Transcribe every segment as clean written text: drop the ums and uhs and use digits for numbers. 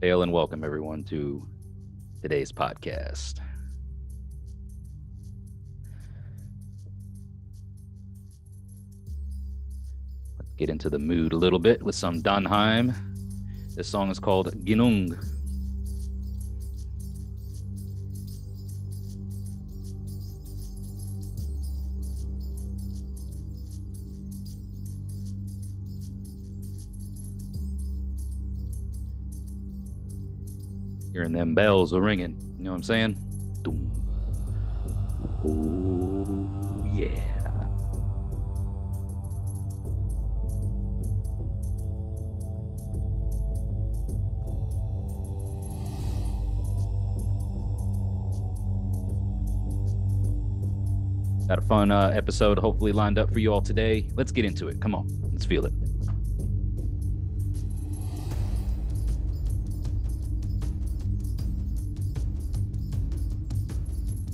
Hail and welcome everyone to today's podcast. Let's get into the mood a little bit with some Danheim. This song is called Ginung. Hearing them bells are ringing. You know what I'm saying? Doom. Oh, yeah. Got a fun episode hopefully lined up for you all today. Let's get into it. Come on. Let's feel it.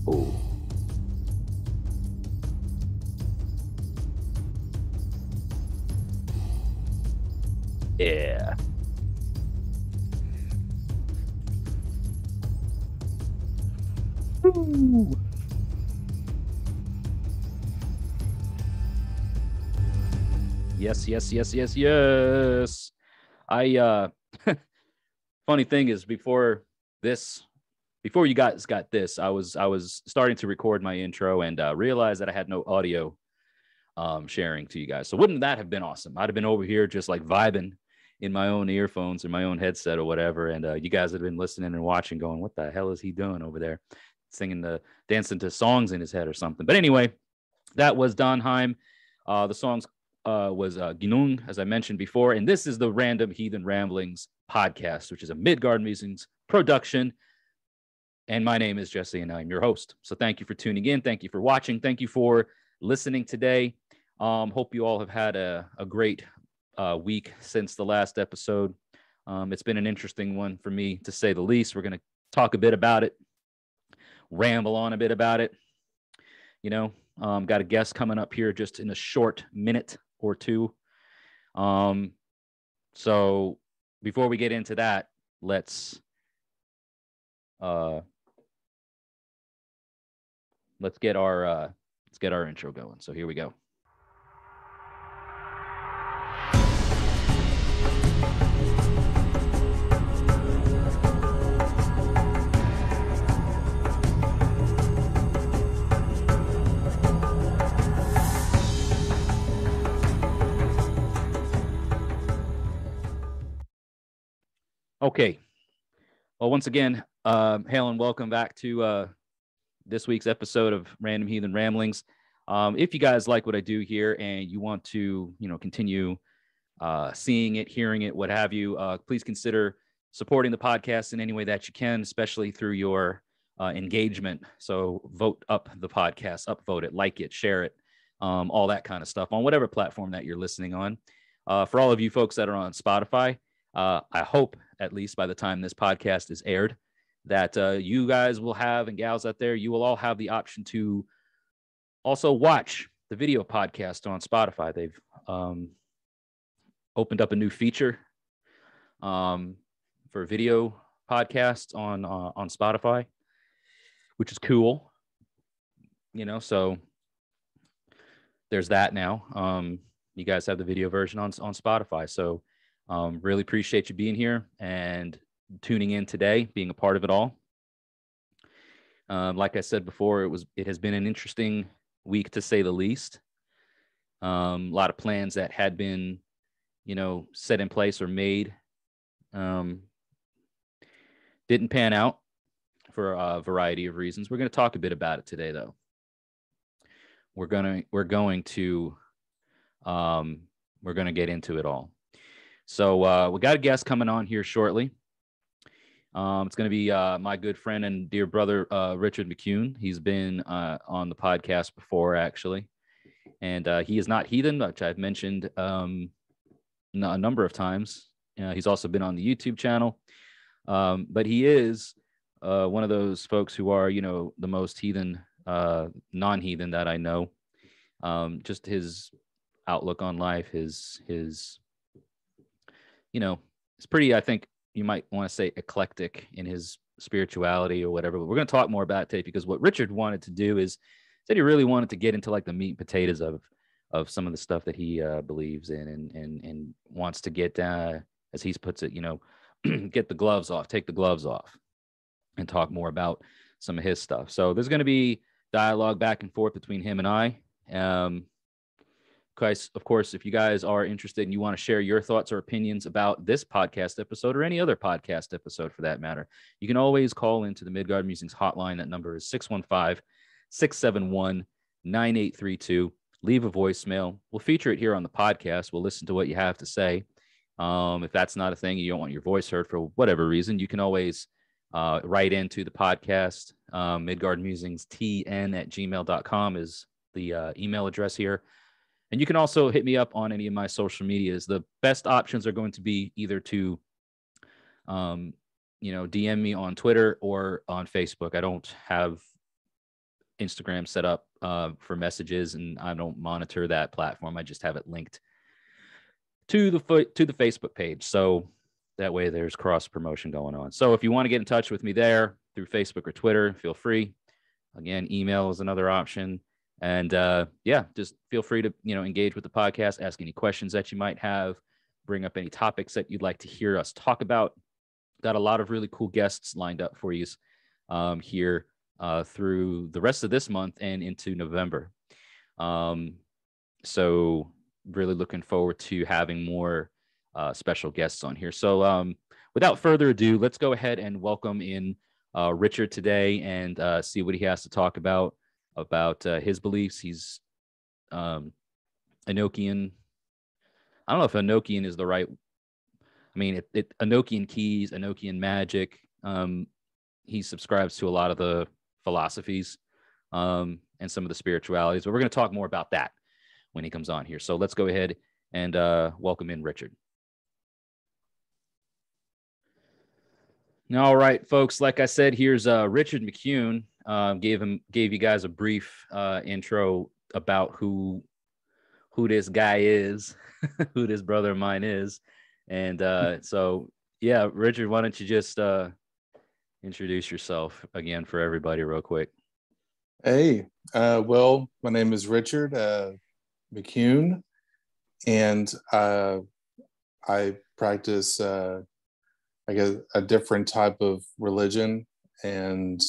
Oh. Yeah. Woo. Yes. I funny thing is before you guys got this, I was starting to record my intro and realized that I had no audio sharing to you guys. So wouldn't that have been awesome? I'd have been over here just like vibing in my own earphones or my own headset or whatever, and you guys had been listening and watching, going, "What the hell is he doing over there?" Dancing to songs in his head or something. But anyway, that was Donheim. The songs was Ginung, as I mentioned before, and this is the Random Heathen Ramblings podcast, which is a Midgard Musings production. And my name is Jesse, and I'm your host. So thank you for tuning in. Thank you for watching. Thank you for listening today. Hope you all have had a great week since the last episode. It's been an interesting one for me, to say the least. We're going to talk a bit about it, ramble on a bit about it. You know, got a guest coming up here just in a short minute or two. So before we get into that, let's get our intro going. So here we go. Okay. Well, once again, hail and welcome back to this week's episode of Random Heathen Ramblings. If you guys like what I do here and you want to, continue seeing it, hearing it, what have you, please consider supporting the podcast in any way that you can, especially through your engagement. So vote up the podcast, upvote it, like it, share it, all that kind of stuff on whatever platform that you're listening on. For all of you folks that are on Spotify, I hope, at least by the time this podcast is aired, that you guys will have, and gals out there, you will all have the option to also watch the video podcast on Spotify. They've opened up a new feature for video podcasts on Spotify, which is cool. So there's that now. You guys have the video version on Spotify. So really appreciate you being here and tuning in today, being a part of it all. Like I said before, it has been an interesting week, to say the least. A lot of plans that had been, set in place or made didn't pan out for a variety of reasons. We're going to talk a bit about it today, though. We're going to get into it all. So we got a guest coming on here shortly. It's going to be my good friend and dear brother, Richard McCune. He's been on the podcast before, actually. And he is not heathen, which I've mentioned a number of times. He's also been on the YouTube channel. But he is one of those folks who are, the most heathen, non-heathen that I know. Just his outlook on life, his it's pretty, I think, you might want to say eclectic in his spirituality or whatever. But we're going to talk more about it today, because what Richard wanted to do is said he really wanted to get into like the meat and potatoes of some of the stuff that he believes in, and wants to get, as he puts it, get the gloves off, take the gloves off, and talk more about some of his stuff. So there's going to be dialogue back and forth between him and I. Guys, of course, if you guys are interested and you want to share your thoughts or opinions about this podcast episode or any other podcast episode for that matter, you can always call into the Midgard Musings hotline. That number is 615-671-9832. Leave a voicemail. We'll feature it here on the podcast. We'll listen to what you have to say. If that's not a thing, you don't want your voice heard for whatever reason, you can always write into the podcast. MidgardMusingsTN@gmail.com is the email address here. And you can also hit me up on any of my social medias. The best options are going to be either to, DM me on Twitter or on Facebook. I don't have Instagram set up for messages, and I don't monitor that platform. I just have it linked to the Facebook page. So that way there's cross promotion going on. So if you want to get in touch with me there through Facebook or Twitter, feel free. Again, email is another option. And just feel free to, engage with the podcast, ask any questions that you might have, bring up any topics that you'd like to hear us talk about. Got a lot of really cool guests lined up for you here through the rest of this month and into November. So really looking forward to having more special guests on here. So without further ado, let's go ahead and welcome in Richard today and see what he has to talk about his beliefs. He's Enochian. I don't know if Enochian is the right. I mean, Enochian keys, Enochian magic. He subscribes to a lot of the philosophies and some of the spiritualities. But we're going to talk more about that when he comes on here. So let's go ahead and welcome in Richard. All right, folks. Like I said, here's Richard McCune. Gave you guys a brief intro about who this guy is, who this brother of mine is, and so yeah, Richard, why don't you just introduce yourself again for everybody real quick? Hey, well, my name is Richard McCune, and I practice I guess a different type of religion and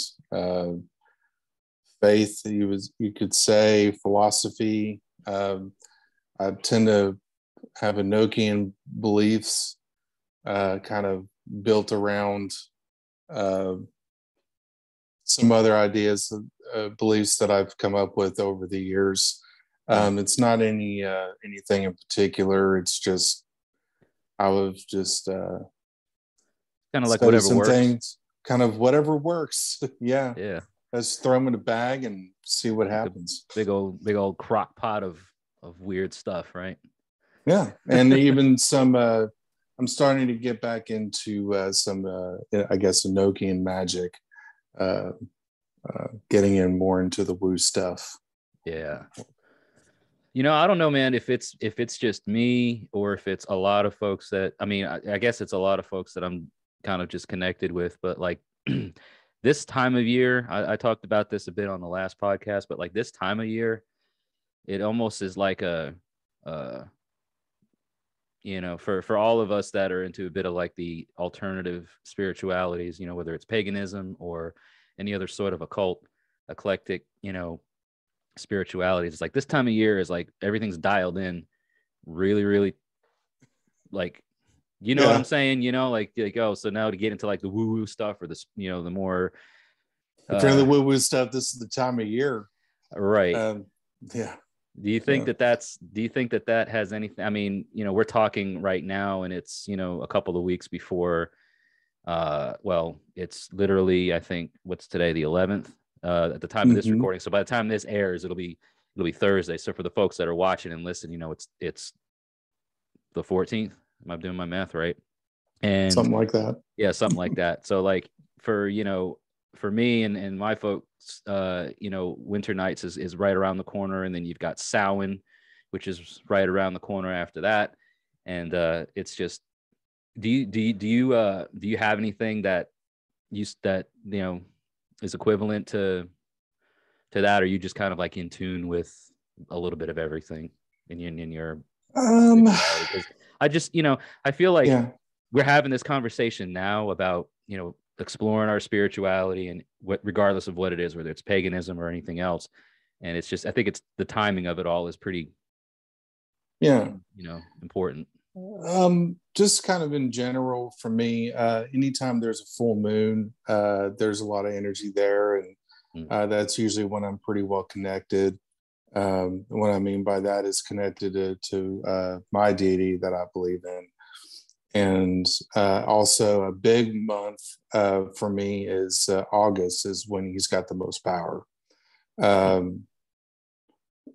faith. You could say philosophy. I tend to have Enochian beliefs, kind of built around some other ideas, beliefs that I've come up with over the years. It's not anything in particular. It's just I was just kind of like whatever works. Things, kind of whatever works. Yeah. Let's throw them in a bag and see what happens. Big old crock pot of weird stuff, right? Yeah, and even some. I'm starting to get back into some, I guess, Enochian magic. Getting in more into the woo stuff. Yeah. I don't know, man, if it's just me or if it's a lot of folks that, I guess it's a lot of folks that I'm kind of just connected with, but like this time of year, I talked about this a bit on the last podcast, but like this time of year, it almost is like for all of us that are into a bit of like the alternative spiritualities, whether it's paganism or any other sort of occult, eclectic, spiritualities. It's like this time of year is like everything's dialed in really, really like, what I'm saying? Like, oh, so now to get into like the woo-woo stuff or this, the more if you're in the woo-woo stuff, this is the time of year. Right. Yeah. Do you think that has anything? We're talking right now and it's, a couple of weeks before, it's literally, I think, what's today, the 11th, at the time of this recording. So by the time this airs, it'll be Thursday. So for the folks that are watching and listening, it's the 14th. Am I doing my math right? And something like that. Yeah, something like that. So like for me and my folks, Winter Nights is right around the corner, and then you've got Samhain, which is right around the corner after that. And it's just do you have anything that is equivalent to that, or are you just kind of like in tune with a little bit of everything in your because I just I feel like yeah. we're having this conversation now about exploring our spirituality and regardless of what it is, whether it's paganism or anything else, and it's just I think it's the timing of it all is pretty important. Just kind of in general for me, anytime there's a full moon, there's a lot of energy there, and that's usually when I'm pretty well connected. What I mean by that is connected to my deity that I believe in. And also a big month for me is August is when he's got the most power.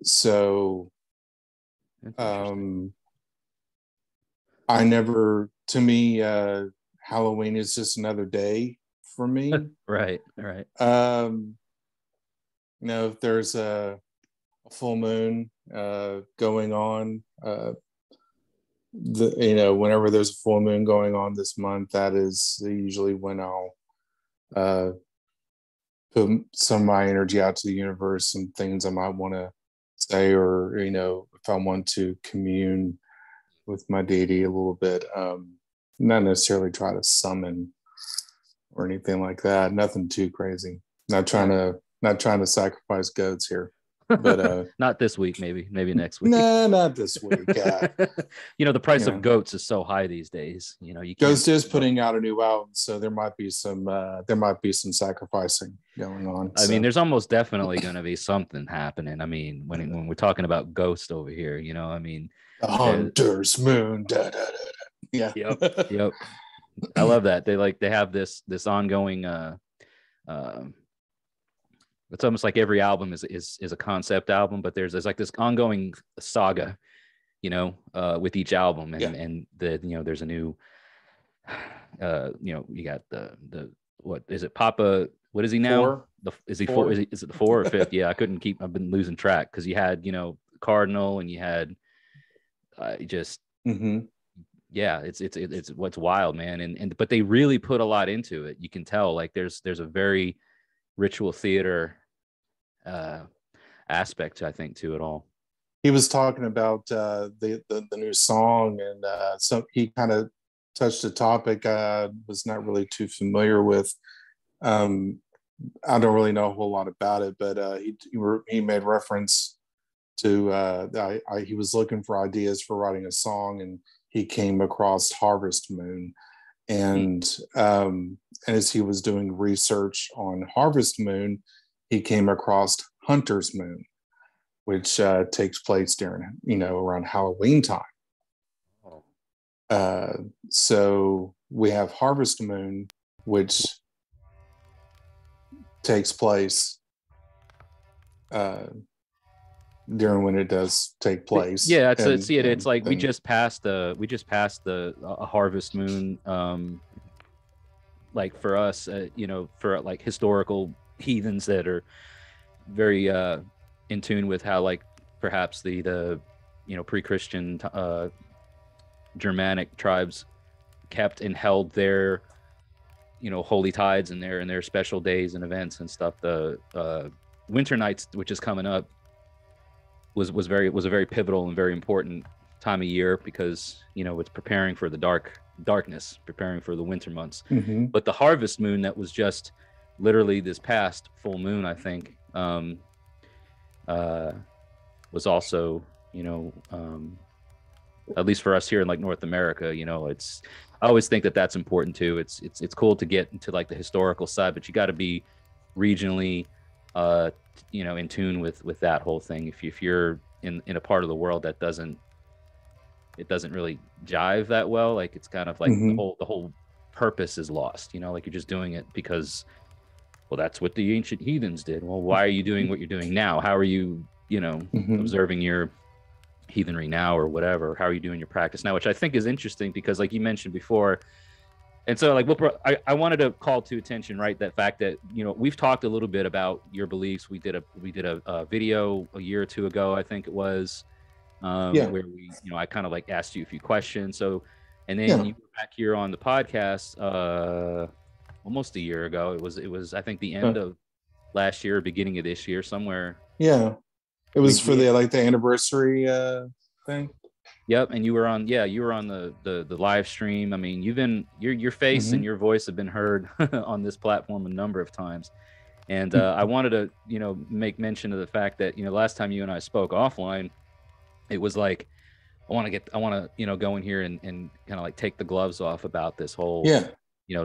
So to me, Halloween is just another day for me. Right. If there's a full moon going on, whenever there's a full moon going on this month, that is usually when I'll put some of my energy out to the universe and things I might want to say, or if I want to commune with my deity a little bit, not necessarily try to summon or anything like that. Nothing too crazy. Not trying to sacrifice goats here. But not this week, maybe next week. Nah, not this week. The price of goats is so high these days. Ghost is putting out a new album, so there might be some sacrificing going on. I mean, there's almost definitely going to be something happening. I mean, when we're talking about Ghost over here, the Hunter's Moon. Da, da, da, da. Yeah. Yep. I love that. They have this ongoing it's almost like every album is a concept album, but there's like this ongoing saga, with each album, and there's a new, you got the what is it, Papa? What is he now? Is he four? Is it the 4 or 5th? Yeah, I've been losing track because you had Cardinal and you had just yeah, it's what's wild, man, and but they really put a lot into it. You can tell like there's a very ritual theater aspect, I think, to it all. He was talking about the new song, and so he kind of touched a topic I was not really too familiar with. I don't really know a whole lot about it, but he made reference to he was looking for ideas for writing a song, and he came across Harvest Moon. And as he was doing research on Harvest Moon, he came across Hunter's Moon, which takes place during, around Halloween time. So we have Harvest Moon, which takes place during when it does take place. Yeah, it's like we just passed the Harvest Moon, like for us, for like historical heathens that are very in tune with how like perhaps the pre-Christian Germanic tribes kept and held their holy tides and their special days and events and stuff. The Winter Nights, which is coming up, was a very pivotal and very important time of year because it's preparing for the darkness, preparing for the winter months. But the Harvest Moon that was just literally this past full moon, I think, was also at least for us here in like North America, I always think that that's important too. It's cool to get into like the historical side, but you got to be regionally in tune with that whole thing. If you're in a part of the world that doesn't really jive that well, like it's kind of like the whole purpose is lost, like you're just doing it because, well, that's what the ancient heathens did. Well, why are you doing what you're doing now? How are you observing your heathenry now or whatever? How are you doing your practice now? Which I think is interesting because like you mentioned before, and so like I wanted to call to attention, right, that fact that we've talked a little bit about your beliefs. We did a video a year or two ago, I think it was, where we I kind of like asked you a few questions. So And then you were back here on the podcast almost a year ago. It was I think the end of last year, beginning of this year, somewhere. Yeah, it was for the anniversary thing. Yep, and you were on the live stream. I mean, your face and your voice have been heard on this platform a number of times. And I wanted to, make mention of the fact that, last time you and I spoke offline, it was like, I want to, go in here and kind of like take the gloves off about this whole,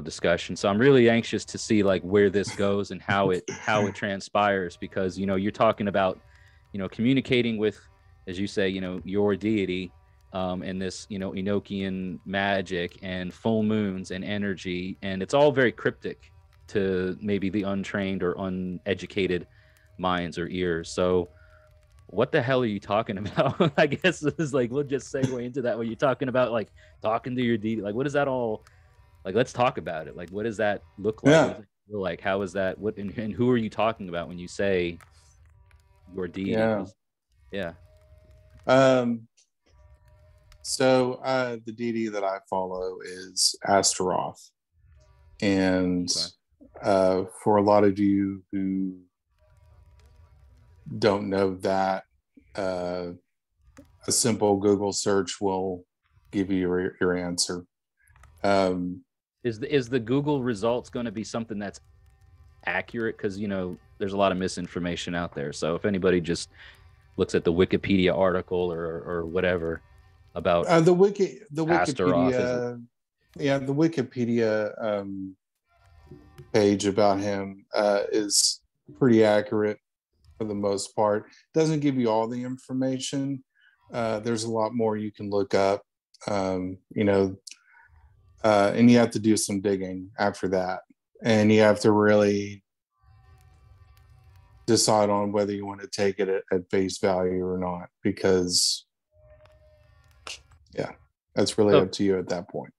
discussion. So I'm really anxious to see like where this goes and how it transpires, because, you're talking about, communicating with, as you say, your deity, and this, Enochian magic and full moons and energy. And it's all very cryptic to maybe the untrained or uneducated minds or ears. So what the hell are you talking about? I guess it's like, we'll just segue into that when you're talking about like talking to your deity. Like, what is that all like? Let's talk about it. Like, what does that look like? Yeah. Like, how is that? What and who are you talking about when you say your deity? Yeah. So the deity that I follow is Astaroth. And for a lot of you who don't know that, a simple Google search will give you your answer. Is the Google results going to be something that's accurate? Because there's a lot of misinformation out there. So if anybody just looks at the Wikipedia article or whatever about the Wikipedia, the Wikipedia page about him is pretty accurate for the most part. Doesn't give you all the information. There's a lot more you can look up, and you have to do some digging after that, and you have to really decide on whether you want to take it at face value or not, because that's really up to you at that point.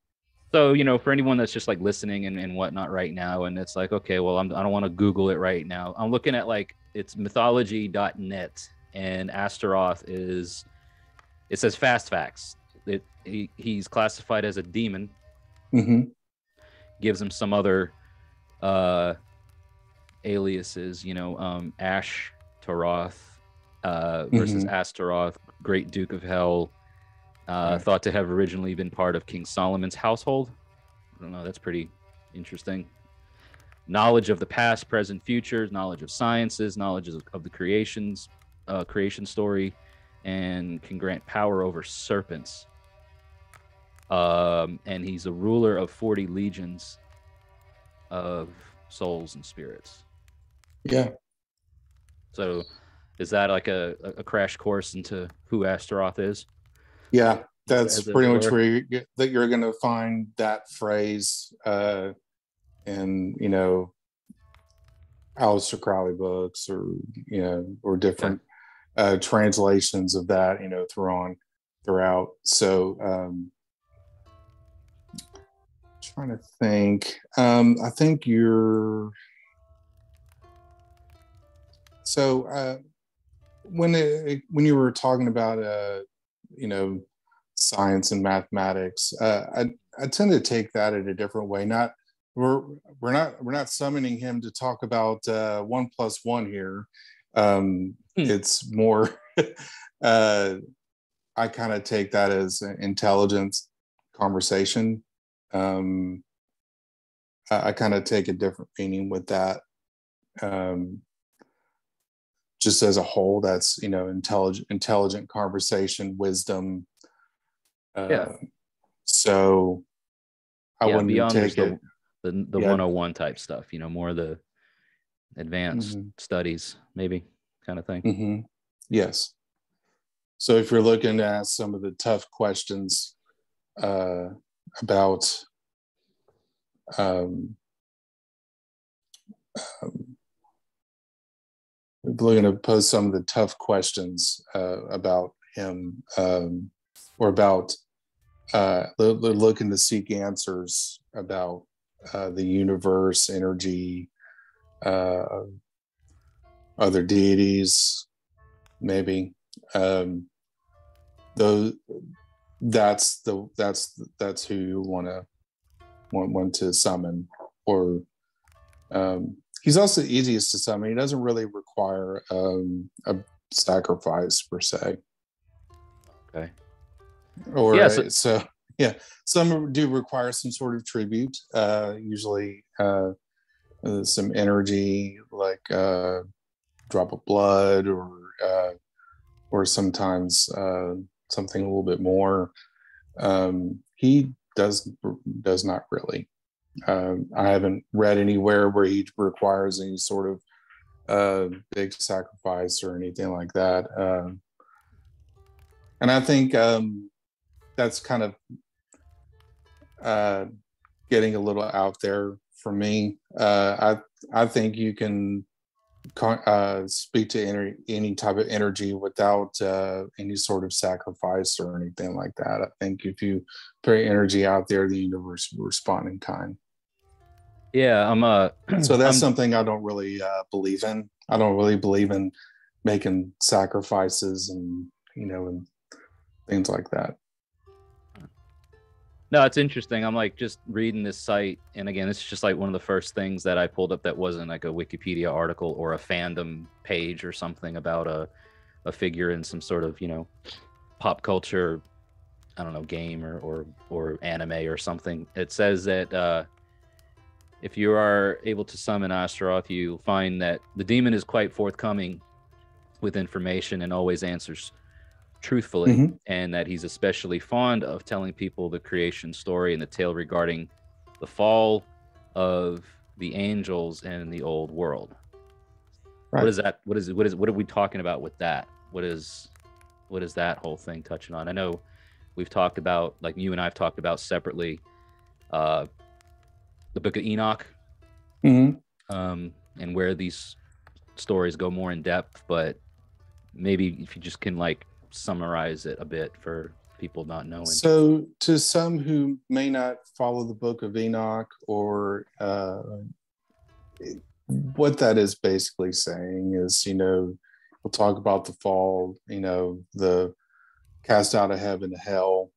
So, for anyone that's just like listening and whatnot right now, and it's like, okay, well, I don't want to Google it right now. I'm looking at like, it's mythology.net, and Astaroth it says fast facts. He's classified as a demon. Gives him some other aliases, Ashtaroth versus Astaroth, Great Duke of Hell, thought to have originally been part of King Solomon's household. I don't know, that's pretty interesting. Knowledge of the past, present, futures, knowledge of sciences, knowledge of the creation story, and can grant power over serpents. And he's a ruler of 40 legions of souls and spirits. Yeah. So is that like a crash course into who Astaroth is? Yeah, that's pretty much where you're going to find that phrase in, Aleister Crowley books, or different translations of that, throughout. So trying to think. I think you're. So when you were talking about science and mathematics, I tend to take that in a different way. We're not summoning him to talk about 1 + 1 here. It's more. I kind of take that as an intelligence conversation. I kind of take a different meaning with that. Just as a whole, that's intelligent conversation, wisdom. So I wouldn't take it the 101 type stuff, more the advanced studies, maybe, kind of thing. Yes. So if you're looking to ask some of the tough questions about looking to pose some of the tough questions about him, or about looking to seek answers about the universe, energy, other deities, maybe. that's who you want to summon. Or he's also easiest to summon. He doesn't really require a sacrifice per se. Okay. Or yeah, so yeah, some do require some sort of tribute. Usually some energy, like drop of blood, or sometimes something a little bit more. He does not really. I haven't read anywhere where he requires any sort of big sacrifice or anything like that. And I think that's kind of getting a little out there for me. I think you can speak to any type of energy without any sort of sacrifice or anything like that. I think if you put energy out there, the universe will respond in kind. Yeah, so that's something I don't really believe in. I don't really believe in making sacrifices and things like that. No, it's interesting. I'm like just reading this site, and again, it's just like one of the first things that I pulled up that wasn't like a Wikipedia article or a fandom page or something about a figure in some sort of pop culture, I don't know, game or anime or something. It says that if you are able to summon Astaroth, you'll find that the demon is quite forthcoming with information and always answers truthfully, and that he's especially fond of telling people the creation story and the tale regarding the fall of the angels and the old world. Right. What is that? What are we talking about with that? What is that whole thing touching on? I know we've talked about, like you and I've talked about separately, the Book of Enoch, and where these stories go more in depth, but maybe if you just can like summarize it a bit for people not knowing. So to some who may not follow the Book of Enoch, or what that is basically saying is, we'll talk about the fall, the cast out of heaven to hell.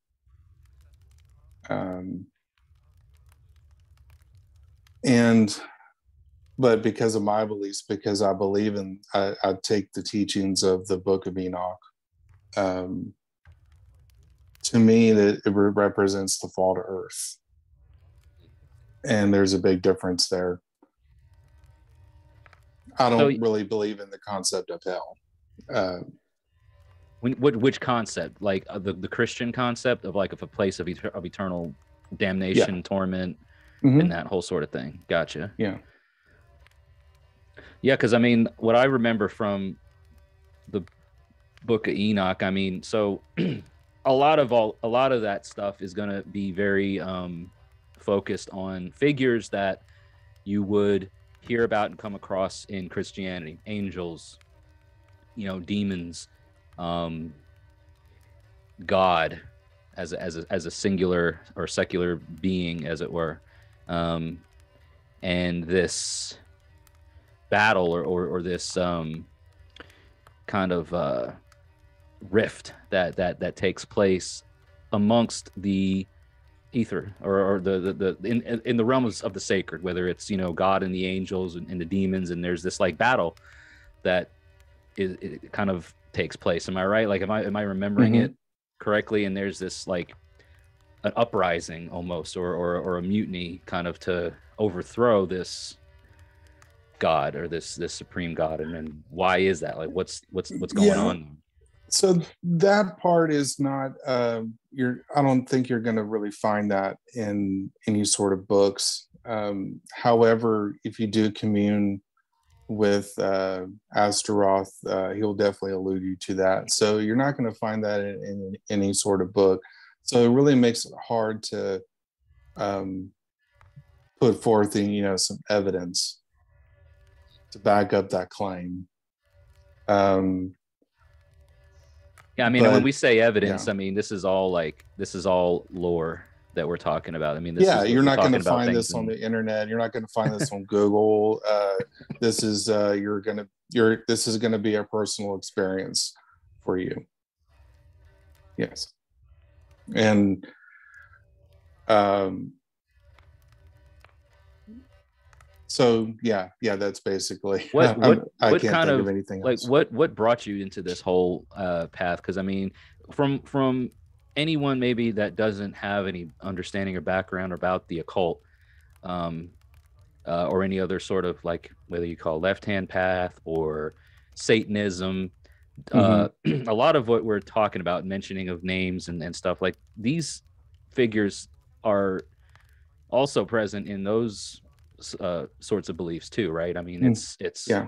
But because of my beliefs, because I believe I take the teachings of the Book of Enoch, to me, that it represents the fall to earth, and there's a big difference there. I don't really believe in the concept of hell. Which concept? Like the Christian concept of like of a place of eternal damnation, torment, and that whole sort of thing. Gotcha. Yeah. Yeah, because I mean, what I remember from the Book of Enoch, I mean, so a lot of that stuff is going to be very focused on figures that you would hear about and come across in Christianity: angels, demons, God as a singular or secular being, as it were, and this battle or this kind of rift that takes place amongst the ether or the in the realms of the sacred, whether it's God and the angels and the demons, and there's this like battle that it kind of takes place. Am I right? Like, am I remembering it correctly? And there's this like an uprising almost or a mutiny kind of to overthrow this God or this supreme God. And then why is that? Like, what's going on? So that part is not I don't think you're going to really find that in any sort of books. However, if you do commune with Astaroth, he'll definitely allude you to that. So you're not going to find that in any sort of book. So it really makes it hard to put forth some evidence to back up that claim. Yeah, I mean, when we say evidence, I mean, this is all lore that we're talking about. I mean, you're not going to find this on the internet. You're not going to find this on Google. This is going to be a personal experience for you. Yes. And um, so yeah, that's basically. What what I what can't kind think of of anything like else. what brought you into this whole path? Because I mean, from anyone maybe that doesn't have any understanding or background about the occult, um, or any other sort of like whether you call left hand path or Satanism, Hmm. a lot of what we're talking about, mentioning of names and stuff like these figures are also present in those sorts of beliefs too, right? I mean, it's Yeah,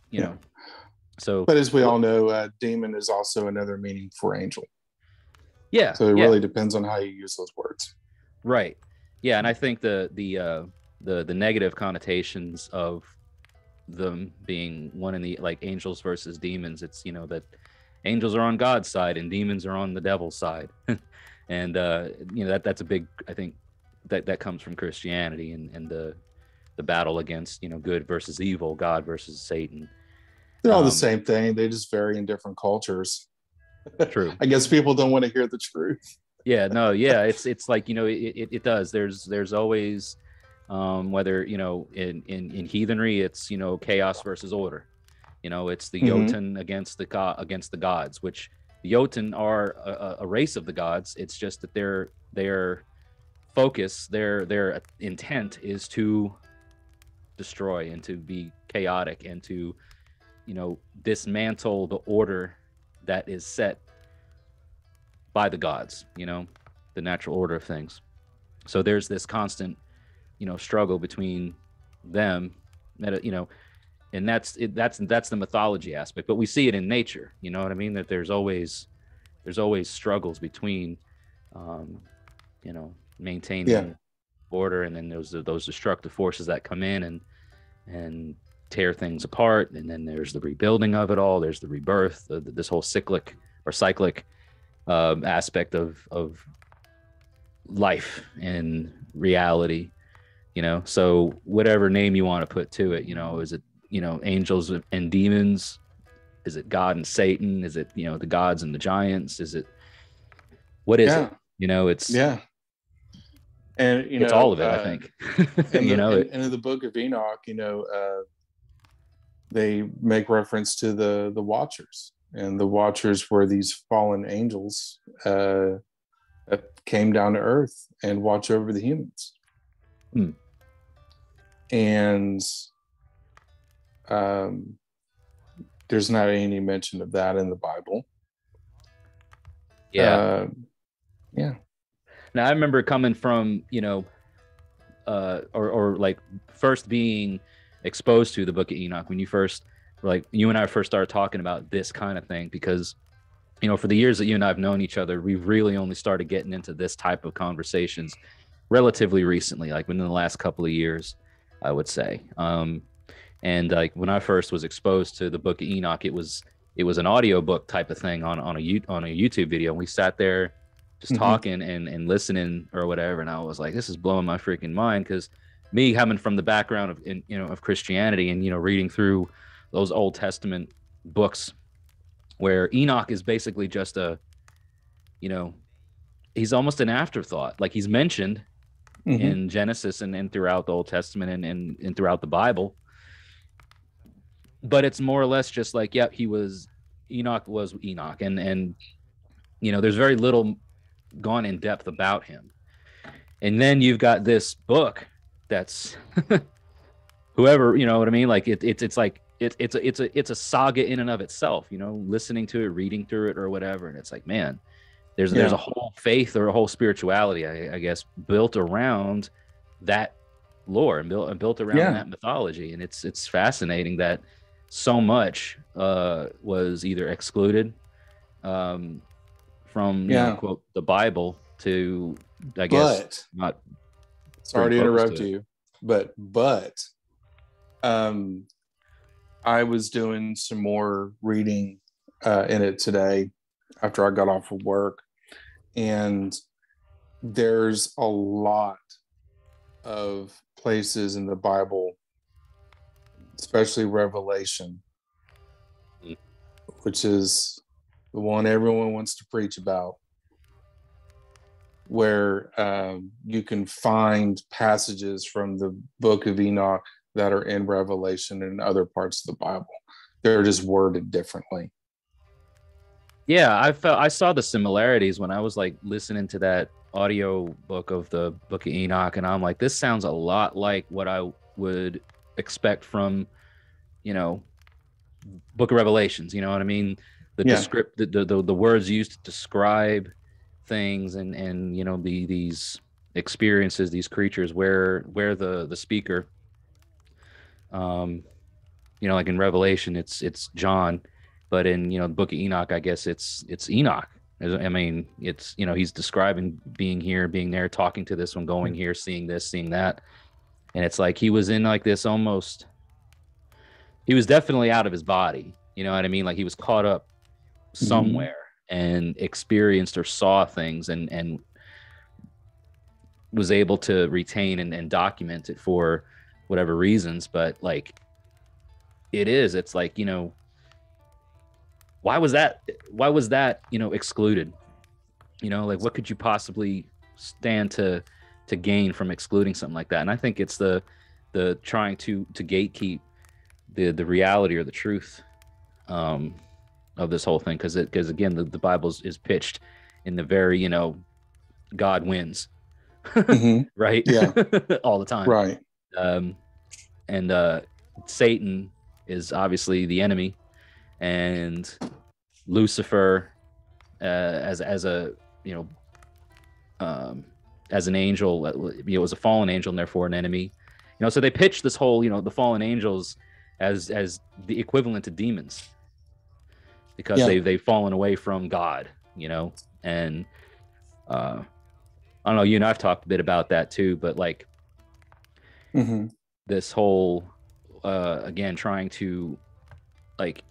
you yeah. know, so But as we what? all know, demon is also another meaning for angel. Yeah, So it yeah, really depends on how you use those words. right, yeah, and I think the negative connotations of them being one in the like angels versus demons, it's that angels are on God's side and demons are on the devil's side. And that's a big, I think, that comes from Christianity and the battle against good versus evil, God versus Satan. They're all the um same thing. They just vary in different cultures. True. I guess people don't want to hear the truth. Yeah, no, yeah, it's like it does. There's always whether in heathenry it's chaos versus order. It's the Hmm. Jotun against the gods, which the Jotun are a race of the gods. It's just that their focus, their intent is to destroy and to be chaotic and to dismantle the order that is set by the gods, the natural order of things. So there's this constant struggle between them that and that's the mythology aspect, but we see it in nature, you know what I mean, that there's always struggles between um Yeah, maintaining order, and then there's those destructive forces that come in and tear things apart, and then there's the rebuilding of it all, there's the rebirth, this whole cyclic aspect of life and reality. So whatever name you want to put to it, is it angels and demons, is it God and Satan, is it the gods and the giants, is it, what is it? yeah, It's yeah. And it's all of it, I think. in the It, in the book of Enoch, they make reference to the Watchers, and the Watchers were these fallen angels that came down to Earth and watch over the humans. hmm, And um, there's not any mention of that in the Bible. yeah. Uh, yeah. Now I remember coming from or like first being exposed to the Book of Enoch when you and I first started talking about this kind of thing, because for the years that you and I have known each other, we've really only started getting into this type of conversations relatively recently, like within the last couple of years, I would say. And like when I first was exposed to the Book of Enoch, it was an audio book type of thing on a YouTube video. And we sat there just Mm-hmm. talking and listening or whatever, and I was like, this is blowing my freaking mind, because me coming from the background of Christianity and reading through those Old Testament books where Enoch is basically just you know he's almost an afterthought. Like he's mentioned Mm-hmm. in Genesis and throughout the Old Testament and throughout the Bible, but it's more or less just like, yeah, Enoch was Enoch, and there's very little gone in depth about him. And then you've got this book that's whoever, you know what I mean, like it's like it's a saga in and of itself, listening to it, reading through it or whatever, and it's like, man, there's a Yeah. whole faith or a whole spirituality, I guess, built around that lore and built around Yeah. that mythology. And it's fascinating that so much was either excluded um, from Yeah. quote the Bible to, I guess, But not bring sorry to focus to interrupt it. you, but um, I was doing some more reading in it today after I got off of work, and there's a lot of places in the Bible, especially Revelation, Mm. which is the one everyone wants to preach about. where you can find passages from the book of Enoch that are in Revelation and other parts of the Bible. They're just worded differently. Yeah, I saw the similarities when I was like listening to that audio book of the Book of Enoch, and I'm like, this sounds a lot like what I would expect from, you know, Book of Revelations. You know what I mean? The Yeah. the words used to describe things, and you know, these experiences, these creatures, where the speaker, you know, like in Revelation, it's John, but in, you know, the Book of Enoch, I guess it's Enoch. I mean, it's, you know, he's describing being here, being there, talking to this one, going here, seeing this, seeing that, and it's like he was in like this almost. He was definitely out of his body. You know what I mean? Like he was caught up somewhere and experienced or saw things, and was able to retain and document it for whatever reasons. But like it's like, you know, why was that you know, excluded? You know, like what could you possibly stand to gain from excluding something like that? And I think it's the trying to gatekeep the reality or the truth of this whole thing, because again, the Bible is pitched in the very, you know, God wins. Right. Yeah. All the time. Right. And Satan is obviously the enemy, and Lucifer, as a, you know, as an angel, you know, was a fallen angel and therefore an enemy. You know, so they pitched this whole, you know, the fallen angels as the equivalent to demons, because they've fallen away from God. You know, and I don't know, you and I've talked a bit about that too, but like this whole again, trying to like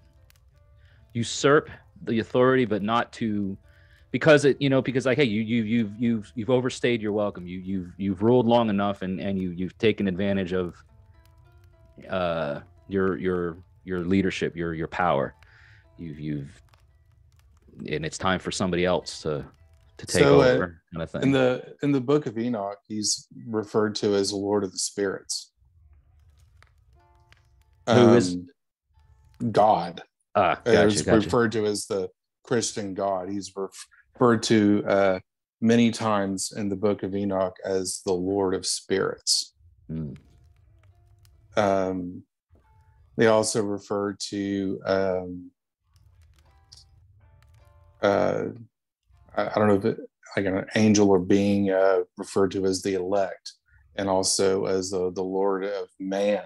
usurp the authority, but not to, because it, you know, because like, hey, you've overstayed your welcome. You've ruled long enough, and you've taken advantage of your leadership, your power. You've and it's time for somebody else to take over, kind of thing. In the Book of Enoch, he's referred to as the Lord of the Spirits. Who is God? Gotcha. Referred to as the Christian God. He's referred to many times in the Book of Enoch as the Lord of Spirits. They also refer to I don't know if it, like an angel or being referred to as the elect, and also as the Lord of man.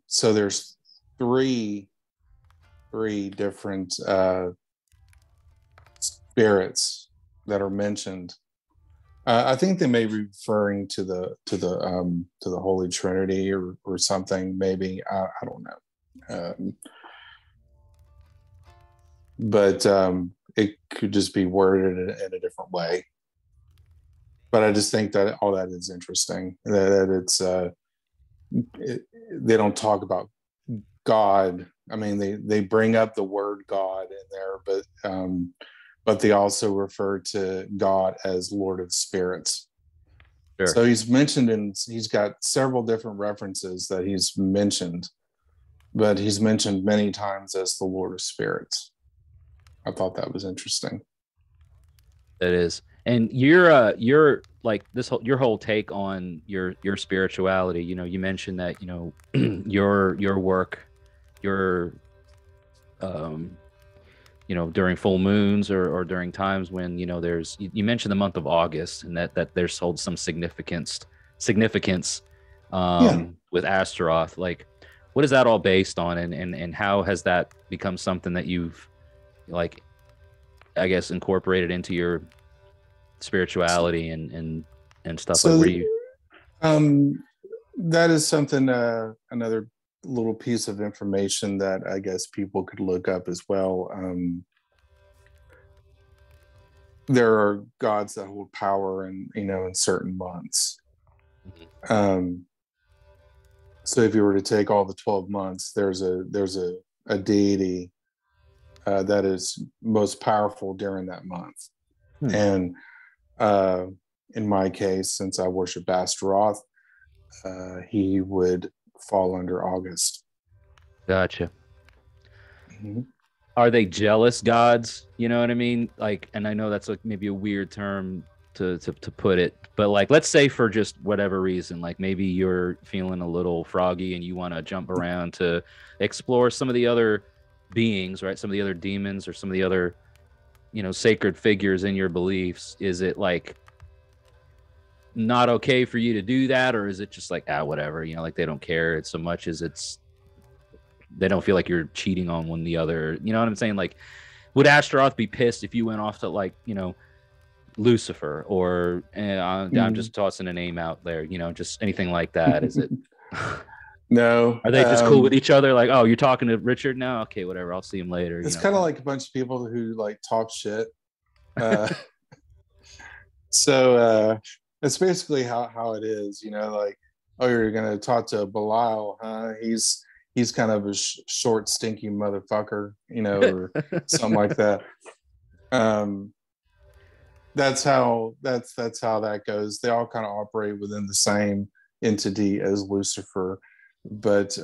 So there's three different spirits that are mentioned. I think they may be referring to the Holy Trinity or something. Maybe I don't know. But it could just be worded in a different way. But I just think that all that is interesting. That it's they don't talk about God. I mean, they bring up the word God in there, but they also refer to God as Lord of Spirits. Sure. So he's got several different references that he's mentioned, but he's mentioned many times as the Lord of Spirits. I thought that was interesting. It is. And you're like your whole take on your spirituality. You know, you mentioned that, you know, your work, you know, during full moons or during times when, you know, you mentioned the month of August, and that there's hold some significance with Astaroth. Like, what is that all based on, and how has that become something that you've, like, I guess, incorporated into your spirituality and stuff? So, like, where do you that is something, another little piece of information that I guess people could look up as well. There are gods that hold power in certain months. So if you were to take all the 12 months, there's a deity that is most powerful during that month. Hmm. And uh, in my case, since I worship Astaroth, he would fall under August. Gotcha. Mhm. Are they jealous gods? You know what I mean? Like, and I know that's like maybe a weird term to put it, but like, let's say for just whatever reason, like maybe you're feeling a little froggy and you want to jump around to explore some of the other beings, right? Some of the other demons or some of the other, sacred figures in your beliefs. Is it like not okay for you to do that, or is it just like, whatever, like they don't care it so much as they don't feel like you're cheating on one the other? You know what I'm saying? Like, would Astaroth be pissed if you went off to, like, Lucifer, or I'm just tossing a name out there, just anything like that? Is it No. are they just cool with each other? Like, oh, you're talking to Richard now? Okay, whatever. I'll see him later. It's kind of like a bunch of people who like talk shit. So it's basically how it is, like, oh, you're gonna talk to Belial, huh? He's kind of a short, stinky motherfucker, or something like that. That's how that goes. They all kind of operate within the same entity as Lucifer, but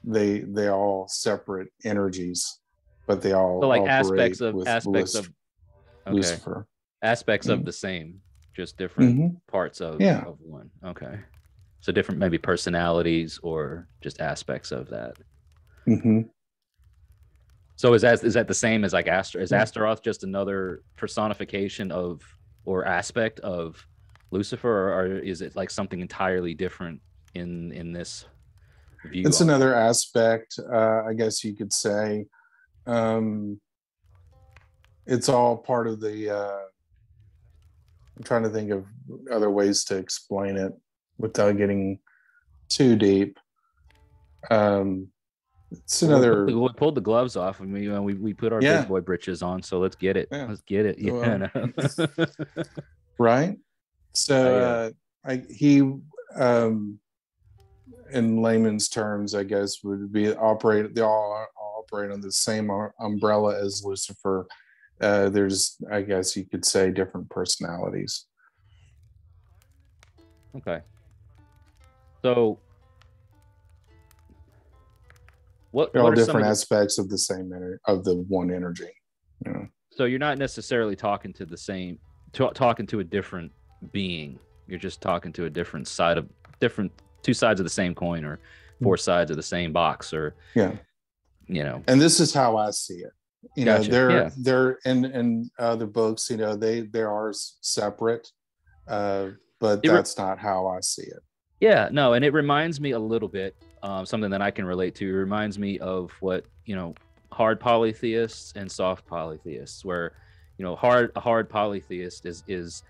they all separate energies, but they all So like operate with aspects of okay. Lucifer. Aspects of the same, just different parts of one. Okay. So different maybe personalities or just aspects of that. So is that the same as like Is Astaroth just another personification of or aspect of Lucifer, or is it like something entirely different in this view? It's another aspect, I guess you could say. It's all part of the I'm trying to think of other ways to explain it without getting too deep. It's another. We pulled the gloves off, and we put our big boy britches on. So let's get it. Yeah. Let's get it. Yeah. Right. So he, in layman's terms, I guess, would be They all operate on the same umbrella as Lucifer. There's, I guess you could say, different personalities. Okay. So what are different aspects of the same of the one energy? So you're not necessarily talking to a different being. You're just talking to a different two sides of the same coin, or four sides of the same box, or And this is how I see it. Gotcha. They're in other books. They are separate, but that's not how I see it. Yeah, no, and it reminds me a little bit, something that I can relate to. It reminds me of what, hard polytheists and soft polytheists, where, a hard polytheist is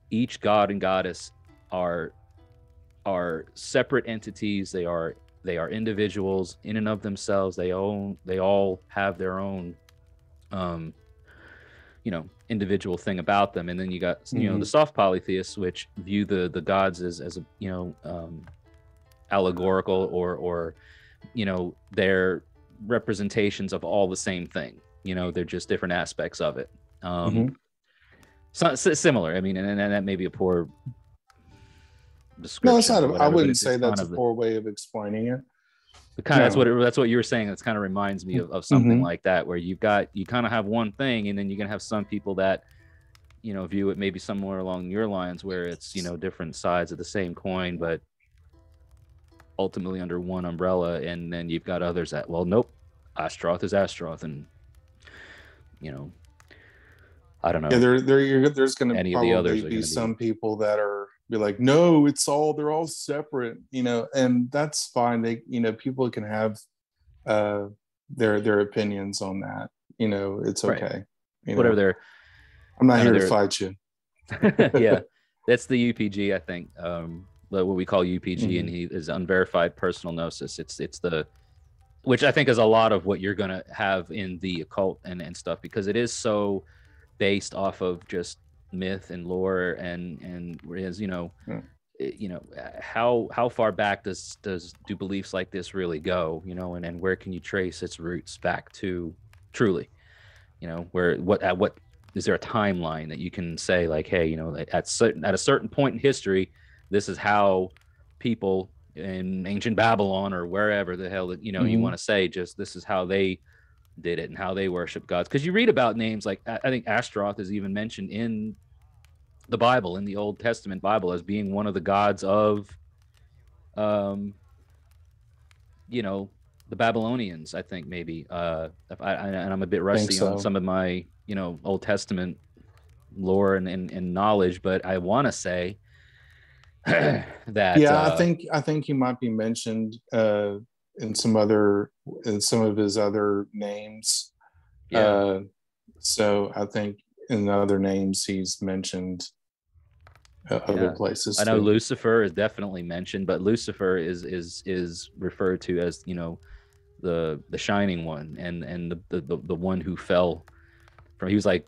each god and goddess are separate entities. They are individuals in and of themselves. They all have their own individual thing about them. And then you got the soft polytheists, which view the gods as a allegorical, or they're representations of all the same thing. They're just different aspects of it. So similar. I mean, and that may be a poor description. No, it's not. I wouldn't say that's a poor way of explaining it. That's what you were saying. That's kind of reminds me of something like that, where you kind of have one thing, and then you're gonna have some people that view it maybe somewhere along your lines, where it's different sides of the same coin, but ultimately under one umbrella. And then you've got others that, well, nope, Astaroth is Astaroth, and I don't know. Yeah, there's going to probably be some people that be like, no, they're all separate, and that's fine. They, people can have their opinions on that. It's okay. Right. Whatever I'm not here to fight you. Yeah, that's the UPG, I think. What we call UPG, and he is unverified personal gnosis. It's which I think is a lot of what you're going to have in the occult and stuff, because it is so based off of just myth and lore, and whereas how far back do beliefs like this really go, and where can you trace its roots back to truly, where at what is there a timeline that you can say like, hey, you know, at a certain point in history, this is how people in ancient Babylon or wherever the hell that, you know, you want to say, just this is how they did it and how they worship gods. Because you read about names like, I think Ashtaroth is even mentioned in the Bible, in the Old Testament Bible, as being one of the gods of, um, you know, the Babylonians. I think maybe. And I'm a bit Think rusty on so. some of my, you know, Old Testament lore and knowledge, but I want to say that Yeah, I think he might be mentioned in some other in some of his other names. yeah, Uh, so I think in other names he's mentioned other yeah. places I know too. Lucifer is definitely mentioned, but Lucifer is referred to as, you know, the shining one, and the one who fell from. He was like,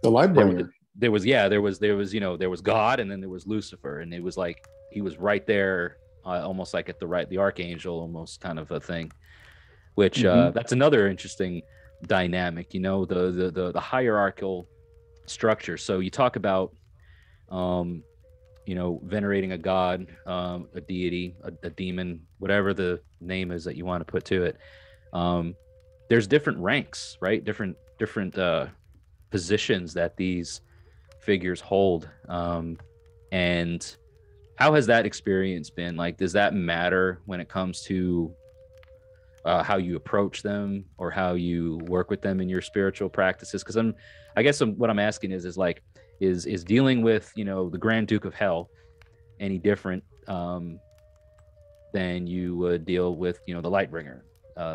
The there Lightbringer. there was, yeah, there was, you know, there was God, and then there was Lucifer, and it was like he was right there, almost like at the archangel, almost kind of a thing. Which Mm-hmm. that's another interesting dynamic, you know, the hierarchical structure. So you talk about, um, you know, venerating a god, a deity, a demon, whatever the name is that you want to put to it. Um, there's different ranks, right? Different positions that these figures hold. And how has that experience been? Like, does that matter when it comes to how you approach them or how you work with them in your spiritual practices? Because I guess what I'm asking is like, is dealing with, you know, the Grand Duke of Hell any different than you would deal with, you know, the Lightbringer,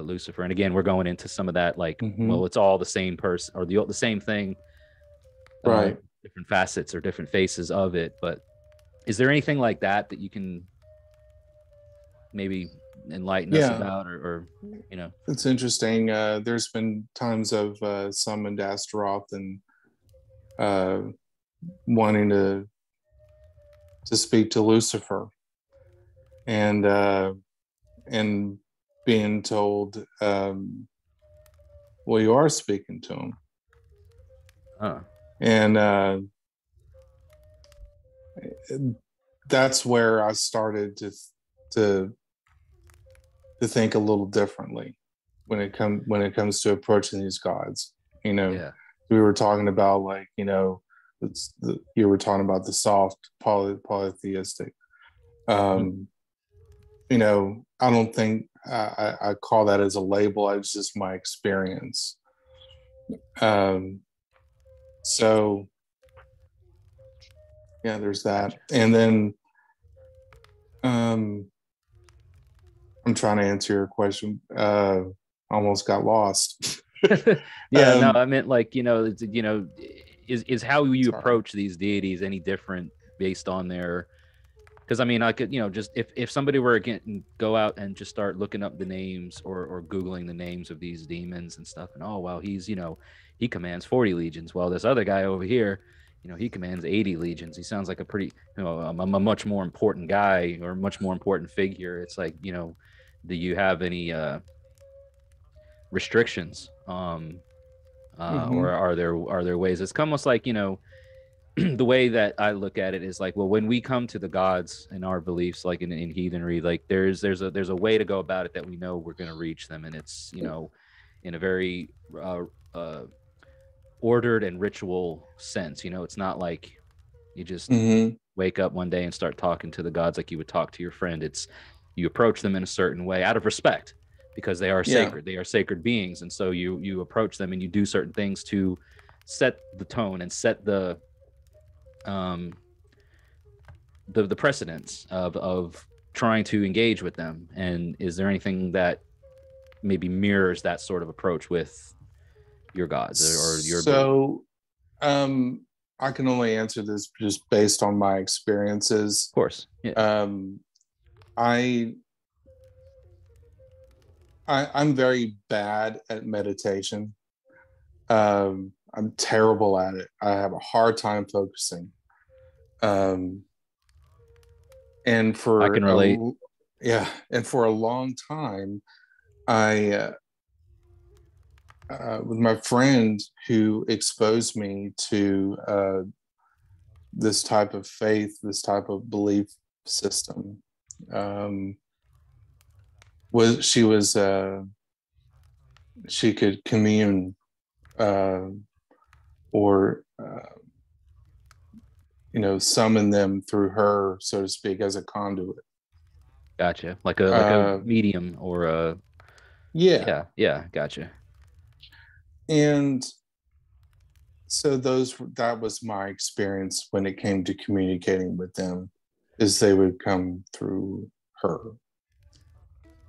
Lucifer? And again, we're going into some of that, like, Mm-hmm. well, it's all the same person or the same thing, Right. different facets or different faces of it. But is there anything like that that you can maybe enlighten us Yeah, about, or you know? it's interesting. There's been times I've summoned Astaroth and uh, wanting to speak to Lucifer, and and being told, well, you are speaking to him, Huh. and that's where I started to to think a little differently when it comes to approaching these gods. You know, Yeah. we were talking about, like, you know, you were talking about the soft polytheistic. Mhm. Um, you know, I don't think I call that as a label. It's just my experience. Um, so yeah, there's that, Gotcha. and then um, I'm trying to answer your question. Almost got lost. Yeah, no, um, I meant like, you know, you know, is how you sorry. approach these deities any different based on their? Because I mean, I could, you know, just if somebody were to go out and just start looking up the names or googling the names of these demons and stuff, and oh well, he's, you know, he commands 40 legions. Well, this other guy over here, you know, he commands 80 legions. He sounds like a pretty, you know, a much more important guy or much more important figure. It's like, you know, do you have any restrictions, or Mm-hmm. are there ways? It's almost like, you know, the way that I look at it is like, well, when we come to the gods in our beliefs, like in heathenry, like there's a way to go about it that we know we're going to reach them, and it's, you know, in a very uh, ordered and ritual sense. You know, it's not like you just Mm-hmm. wake up one day and start talking to the gods like you would talk to your friend. It's, you approach them in a certain way out of respect, because they are Yeah. sacred. They are sacred beings, and so you approach them and you do certain things to set the tone and set um the precedence of trying to engage with them. And is there anything that maybe mirrors that sort of approach with your gods or your belief? So um, I can only answer this just based on my experiences. Of course, yeah. Um, I, I'm very bad at meditation. I'm terrible at it. I have a hard time focusing. Um, and I for can relate. yeah, and for a long time, I with my friend who exposed me to this type of faith, this type of belief system. Was she could commune or summon them through her, so to speak, as a conduit. Gotcha. Like a medium or a Yeah. yeah, gotcha. And so that was my experience when it came to communicating with them, is they would come through her.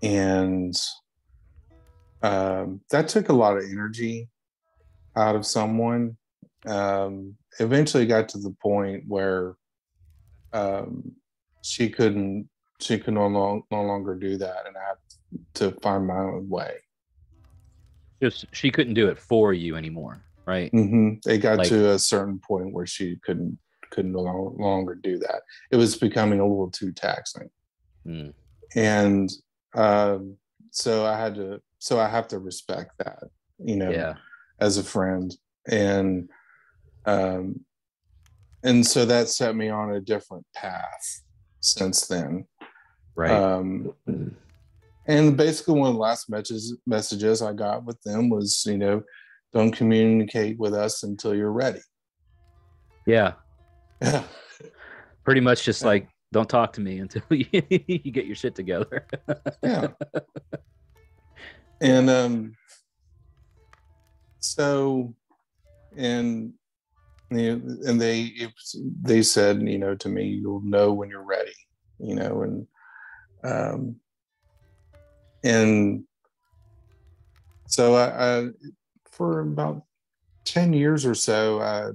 And that took a lot of energy out of someone. Eventually got to the point where she could no longer do that, and I had to find my own way. Just she couldn't do it for you anymore, right? It got to a certain point where she couldn't no longer do that. It was becoming a little too taxing. And so I have to respect that, as a friend. And so that set me on a different path since then. Right. And basically one of the last messages I got with them was, don't communicate with us until you're ready. Yeah. Pretty much just like, don't talk to me until you get your shit together. Yeah. And so, and they said, to me, you'll know when you're ready, and so I for about 10 years or so, I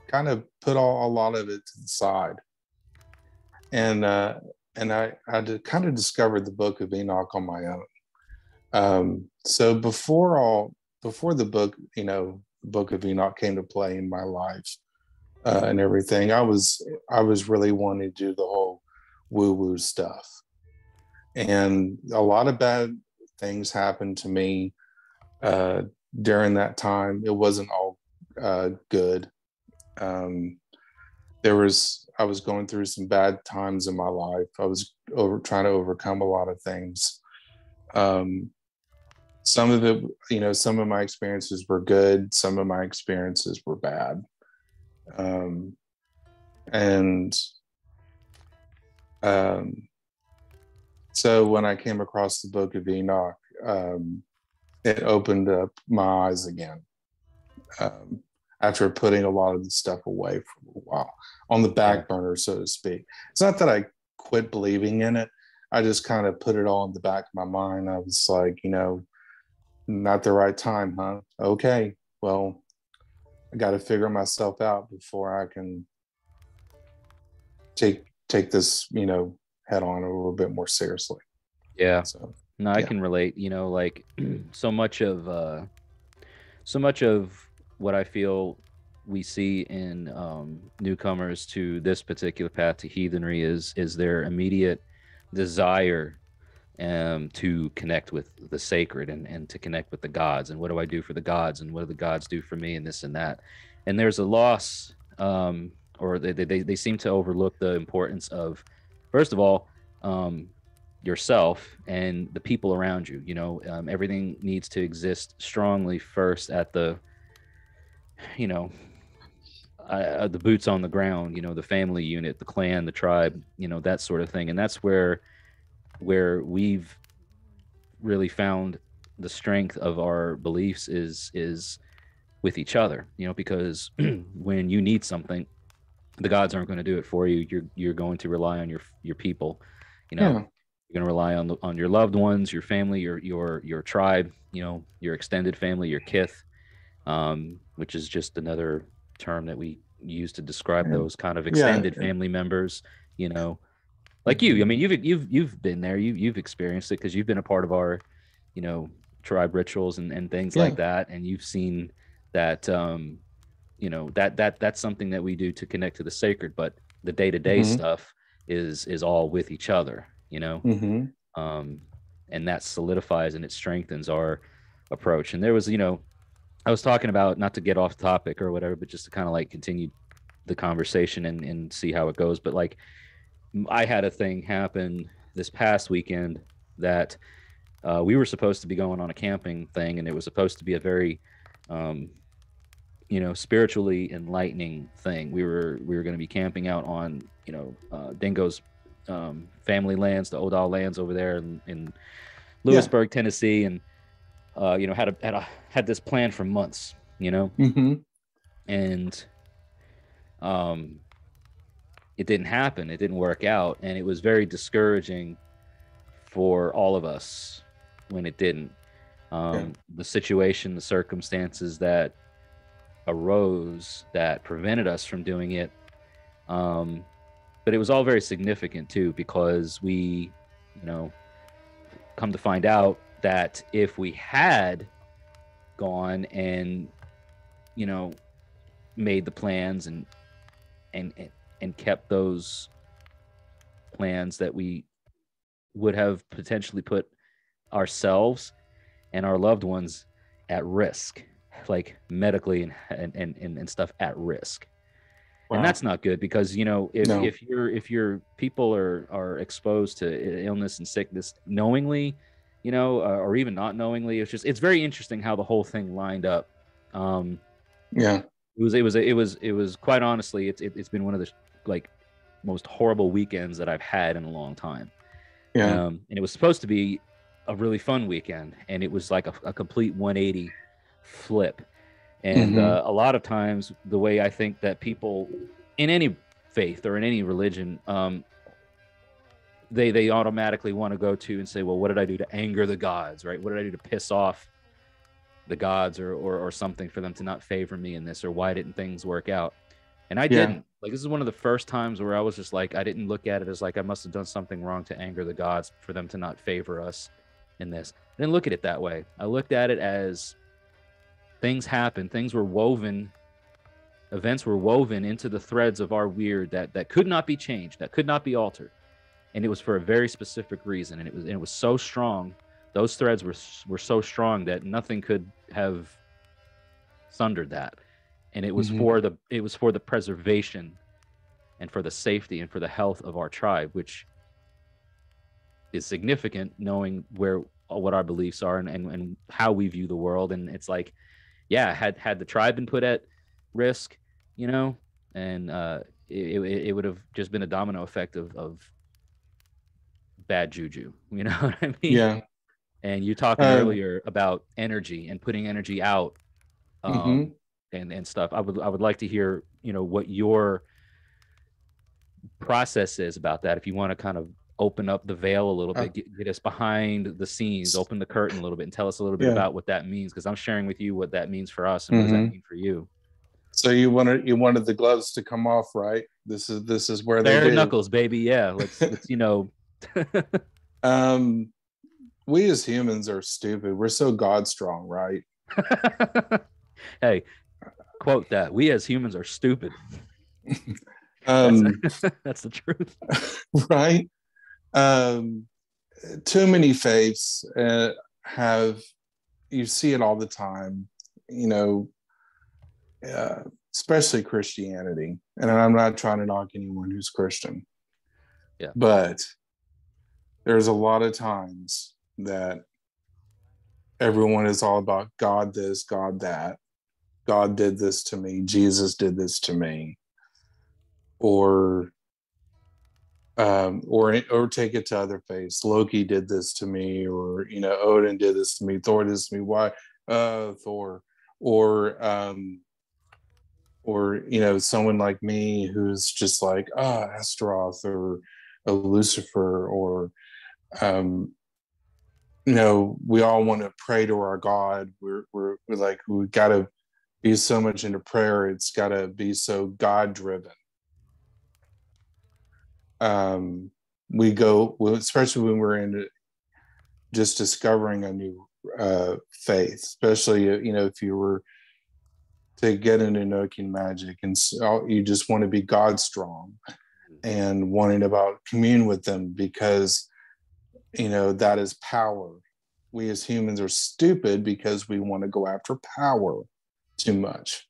kind of put a lot of it to the side. And I kind of discovered the Book of Enoch on my own. So before the book, the Book of Enoch came to play in my life and everything, I was really wanting to do the whole woo-woo stuff. And a lot of bad things happened to me during that time. It wasn't all good. I was going through some bad times in my life. I was trying to overcome a lot of things. Some of it, some of my experiences were good. Some of my experiences were bad. So when I came across the Book of Enoch, it opened up my eyes again. After putting a lot of the stuff away for a while, on the back burner, so to speak. It's not that I quit believing in it. I just kind of put it all in the back of my mind. I was like, not the right time, huh? Okay, well, I got to figure myself out before I can take this, head on a little bit more seriously. Yeah. So, no, I can relate. Like so much of what I feel we see in newcomers to this particular path to heathenry is their immediate desire to connect with the sacred and to connect with the gods, and what do I do for the gods, and what do the gods do for me, and this and that. And there's a loss, or they seem to overlook the importance of, first of all, yourself and the people around you. Everything needs to exist strongly first at the the boots on the ground, the family unit, the clan, the tribe, that sort of thing. And that's where we've really found the strength of our beliefs is with each other, because when you need something, the gods aren't going to do it for you. You're going to rely on your people, you're going to rely on your loved ones, your family, your tribe, your extended family, your kith, which is just another term that we use to describe those kind of extended family members, like you. I mean, you've been there, you've experienced it because you've been a part of our, tribe rituals and things like that. And you've seen that, that's something that we do to connect to the sacred, but the day-to-day stuff is all with each other, and that solidifies and it strengthens our approach. And there was, I was talking about, not to get off topic or whatever, but just to kind of like continue the conversation and see how it goes. But like, I had a thing happen this past weekend that we were supposed to be going on a camping thing, and it was supposed to be a very, um, spiritually enlightening thing. We were going to be camping out on, Dingo's family lands, the Odall lands over there in Yeah. Lewisburg, Tennessee, and had this plan for months, Mm-hmm. and um, it didn't happen. It didn't work out, and it was very discouraging for all of us when it didn't. Yeah. The situation, the circumstances that arose that prevented us from doing it. But it was all very significant too, because we, come to find out that if we had gone and, you know, made the plans and and kept those plans, that we would have potentially put ourselves and our loved ones at risk, like medically and stuff at risk. Wow. And that's not good, because No. if your people are exposed to illness and sickness knowingly, or even not knowingly, it's very interesting how the whole thing lined up. Yeah. It was quite honestly, it's been one of the like most horrible weekends that I've had in a long time. Yeah. And it was supposed to be a really fun weekend, and it was like a complete 180 flip. And Mhm. a lot of times, the way I think that people in any faith or in any religion, they automatically want to go to and say, well, what did I do to anger the gods, right? What did I do to piss off the gods, or something, for them to not favor me in this, or why didn't things work out? And I Yeah. didn't. Like, this is one of the first times where I was just like, I didn't look at it as like I must have done something wrong to anger the gods for them to not favor us in this. I didn't look at it that way. I looked at it as things happened, things were woven, events were woven into the threads of our weird that could not be changed, that could not be altered. And it was for a very specific reason. And it was so strong. Those threads were so strong that nothing could have sundered that. And it was Mhm. for the preservation and for the safety and for the health of our tribe, which is significant, knowing what our beliefs are and how we view the world. And it's like, yeah, had the tribe been put at risk, and it would have just been a domino effect of bad juju. You know what I mean? Yeah. And you talking Um, earlier about energy and putting energy out, mhm. and stuff. I would like to hear, what your process is about that. If you want to kind of open up the veil a little Uh, bit, get us behind the scenes, open the curtain a little bit, and tell us a little bit yeah. about what that means, because I'm sharing with you what that means for us, and what does that Mhm. mean for you. So you wanted the gloves to come off, right? This is where they Bare do. knuckles, baby. Yeah, let's Um, we as humans are stupid. We're so God strong, right? Hey, quote that. We as humans are stupid. That's Um, that's the truth. right. Um, too many faiths have, you see it all the time, you know, uh, especially Christianity. And I'm not trying to knock anyone who's Christian, Yeah. but there's a lot of times that everyone is all about God this, God that. God did this to me. Jesus did this to me. Or or take it to other faiths. Loki did this to me, or Odin did this to me. Thor did this to me. Why, Thor? Or someone like me who's just like Astaroth or a Lucifer, or um, we all want to pray to our God. We're like, we got to be so much into prayer. It's got to be so God driven. Um, we go, especially when we're into just discovering a new faith, especially if you were to get into Enochian magic and you just want to be God strong and wanting about commune with them, because that is power. we as humans are stupid because we want to go after power too much.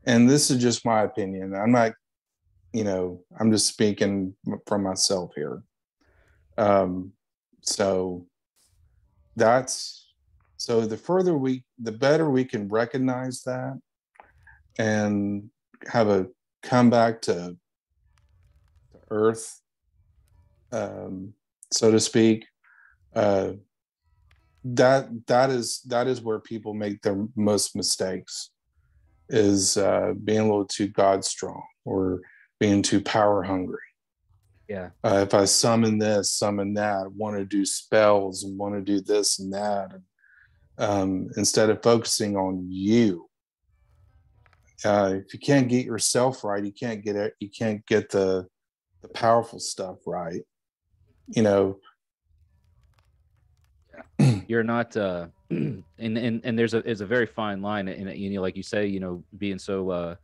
And this is just my opinion. I'm not, I'm just speaking from myself here. So the better we can recognize that and have a comeback to earth, so to speak. That is where people make their most mistakes, is being a little too God strong or being too power hungry. Yeah. If I summon this, summon that, want to do spells and want to do this and that, instead of focusing on you. If you can't get yourself right, you can't get it. You can't get the powerful stuff right. You're not and there's a very fine line, and like you say, being so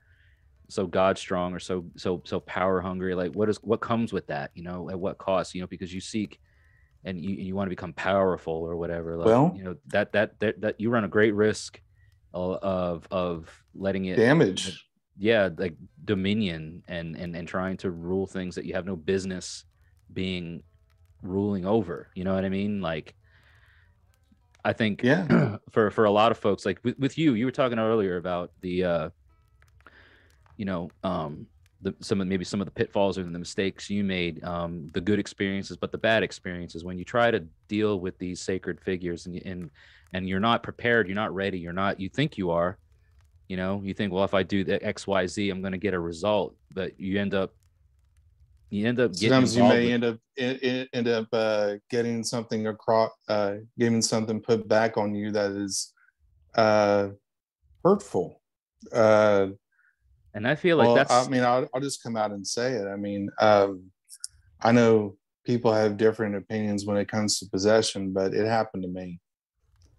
God strong or so power hungry, like what comes with that, at what cost, because you seek and you want to become powerful or whatever, like, well, that you run a great risk of letting it damage, like dominion and trying to rule things that you have no business being ruling over, you know what I mean? Like, I think for a lot of folks, like with you were talking earlier about the some of the pitfalls or the mistakes you made, the good experiences, but the bad experiences when you try to deal with these sacred figures, and you're not prepared, you're not ready, you think you are, you think, well, if I do the XYZ, I'm going to get a result, but you end up getting sometimes you may with... end up getting something across, getting something put back on you that is hurtful. And I feel like that's... I'll just come out and say it. I mean, I know people have different opinions when it comes to possession, but it happened to me.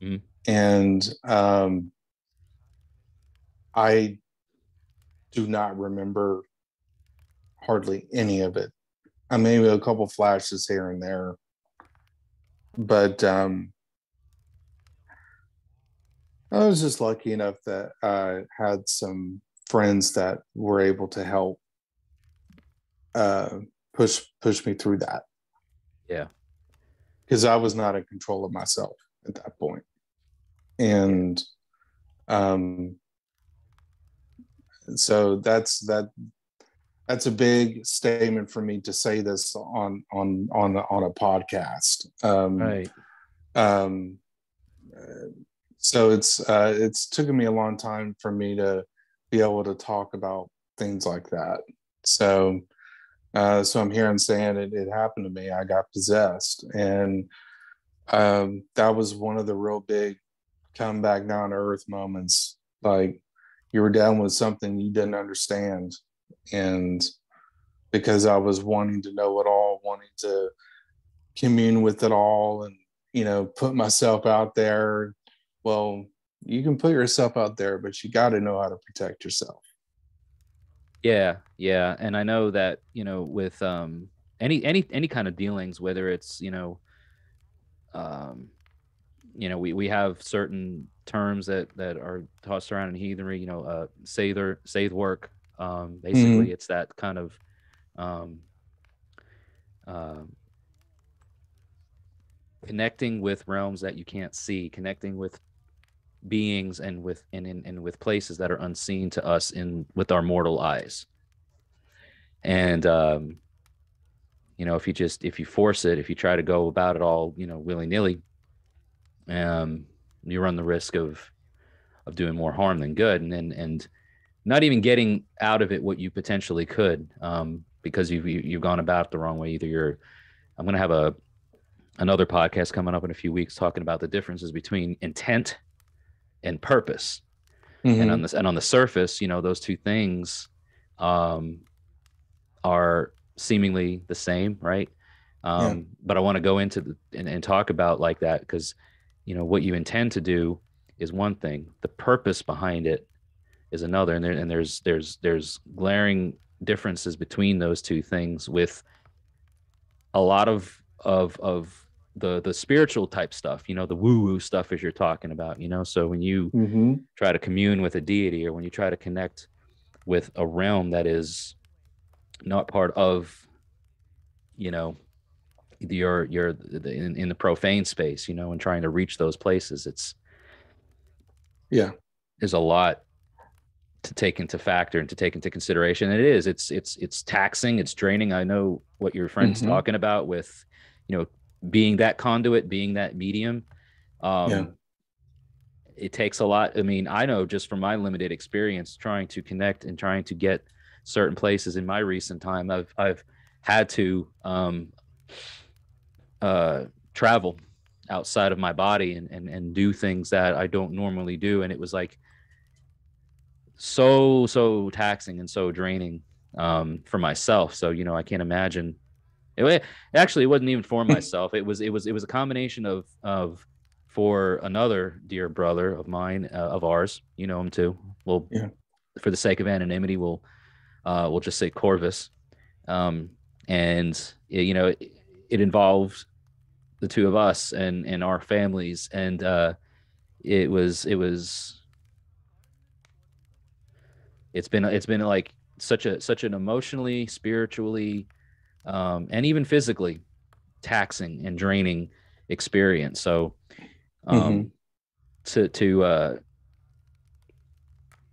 Mm. And I do not remember hardly any of it. Maybe a couple flashes here and there. But I was just lucky enough that I had some friends that were able to help push me through that. Yeah. Because I was not in control of myself at that point. And so that's a big statement for me to say this on a podcast. Right. So it's taken me a long time for me to be able to talk about things like that. So I'm here and saying it happened to me. I got possessed, and that was one of the real big come back down to earth moments. Like, you were dealing with something you didn't understand, and because I was wanting to know it all, wanting to commune with it all, and put myself out there. Well, you can put yourself out there, but you got to know how to protect yourself. Yeah, and I know that with any kind of dealings, whether it's we have certain terms that are tossed around in heathenry, Sather work. Basically, it's that kind of connecting with realms that you can't see, connecting with beings and with places that are unseen to us with our mortal eyes. And if you force it, if you try to go about it all willy-nilly, you run the risk of doing more harm than good, and not even getting out of it what you potentially could, because you've gone about it the wrong way. I'm going to have another podcast coming up in a few weeks talking about the differences between intent and purpose. Mm-hmm. And on the surface, those two things are seemingly the same, right? But I want to go into and talk about like that, because what you intend to do is one thing, the purpose behind it is another, and there's glaring differences between those two things, with a lot of the spiritual type stuff, the woo woo stuff as you're talking about, so when you try to commune with a deity, or when you try to connect with a realm that is not part of, in the profane space, and trying to reach those places, Yeah. there's a lot to take into factor and to take into consideration. And it's taxing, it's draining. I know what your friend's talking about with, being that conduit, being that medium. It takes a lot. I mean, I know just from my limited experience trying to connect and trying to get certain places in my recent time, I've had to travel outside of my body and do things that I don't normally do. And it was like so taxing and so draining for myself. So, I can't imagine. It wasn't even for myself. It was a combination of for another dear brother of mine, of ours, him too. Well, for the sake of anonymity, we'll just say Corvus. And it involved the two of us and our families. And it's been like such an emotionally, spiritually, and even physically taxing and draining experience. So to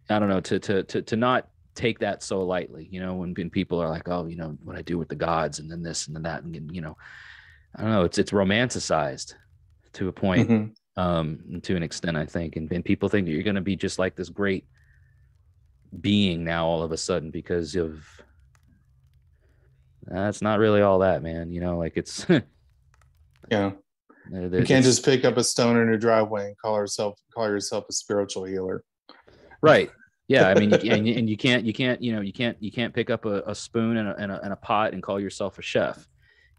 I don't know, to not take that so lightly, when people are like, oh, what I do with the gods and then this and then that, and I don't know, it's romanticized to a point, to an extent, I think, and people think that you're going to be just like this great being now all of a sudden because of that's not really all that, man. Like it's you can't just pick up a stone in your driveway and call yourself a spiritual healer, right? Yeah, I mean, you can't pick up a spoon and a pot and call yourself a chef.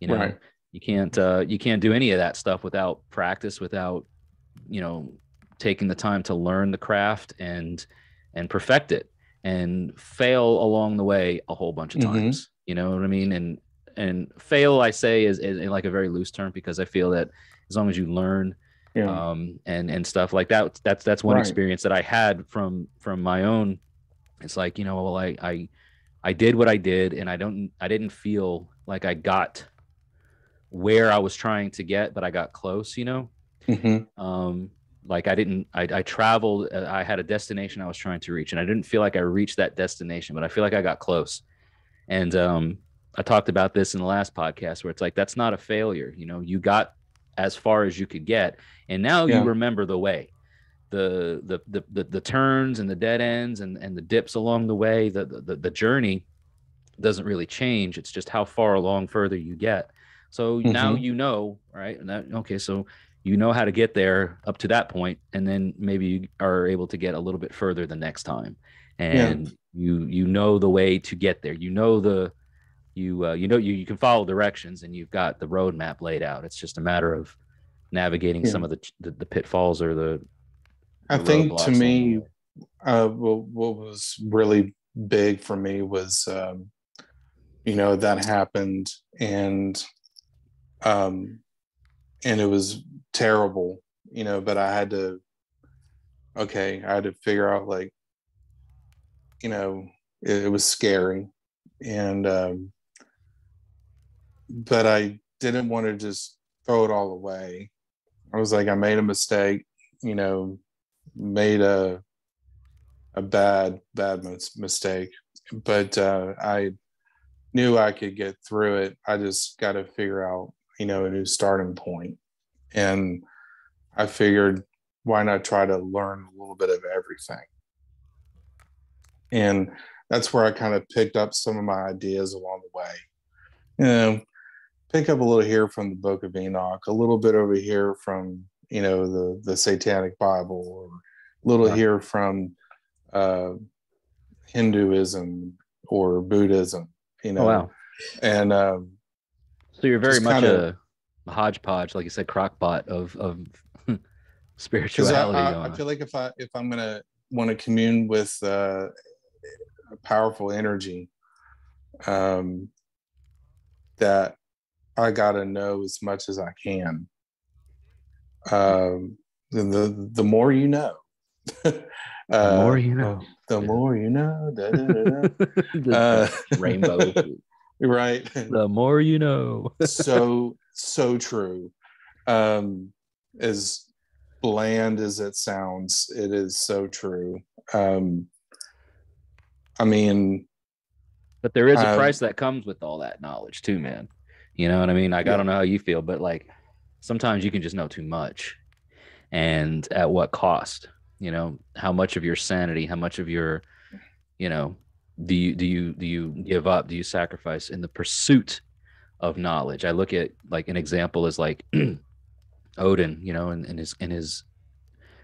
Right. You can't do any of that stuff without practice, without taking the time to learn the craft and perfect it, and fail along the way a whole bunch of times. You know what I mean? And fail, I say, is in like a very loose term, because I feel that as long as you learn, and stuff like that, that's one experience that I had from my own. It's like, well, I did what I did, and I didn't feel like I got where I was trying to get, but I got close, like I traveled, I had a destination I was trying to reach, and I didn't feel like I reached that destination, but I feel like I got close. And I talked about this in the last podcast, where it's like, that's not a failure. You got as far as you could get, and now you remember the way, the turns and the dead ends and the dips along the way. The journey doesn't really change. It's just how far along further you get. So now right? And so how to get there up to that point, and then maybe you are able to get a little bit further the next time, and you know the way to get there. You can follow directions, and you've got the roadmap laid out. It's just a matter of navigating some of the pitfalls or the I think to me, what was really big for me was, that happened, and it was terrible, but I had to figure out, like, it was scary, and but I didn't want to just throw it all away. I was like, I made a mistake, made a bad mistake, but I knew I could get through it. I just got to figure out, a new starting point. And I figured, why not try to learn a little bit of everything? And that's where I kind of picked up some of my ideas along the way. Pick up a little here from the Book of Enoch, a little bit over here from, the Satanic Bible, or a little here from Hinduism or Buddhism, Oh, wow. And so you're very much a hodgepodge, like you said, crockpot of spirituality. I feel like if I'm gonna want to commune with a powerful energy, that I gotta know as much as I can. The more you know. The more you know. The more you know. Da, da, da, da. The rainbow. Right. The more you know. So true. As bland as it sounds, it is so true. I mean, but there is a price that comes with all that knowledge too, man. You know what I mean? Like, I don't know how you feel, but like sometimes you can just know too much. And at what cost? You know, how much of your sanity, how much of your, you know, do you give up? Do you sacrifice in the pursuit of knowledge? I look at like an example is like Odin, you know, and his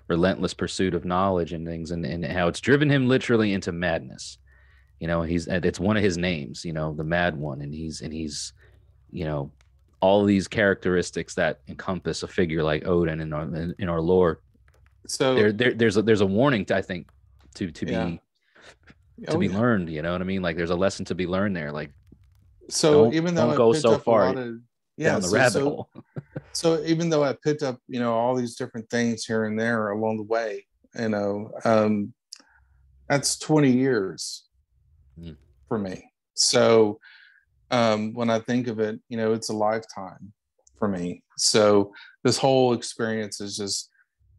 relentless pursuit of knowledge and things, and how it's driven him literally into madness. You know, it's one of his names, you know, the Mad One, and he's you know, all these characteristics that encompass a figure like Odin in our lore. So there's a warning to, I think, to be learned. You know what I mean? Like there's a lesson to be learned there. Like, so even though don't go so far down the rabbit hole. So even though I picked up, you know, all these different things here and there along the way, you know, that's 20 years for me. So when I think of it, you know, it's a lifetime for me. So this whole experience is just,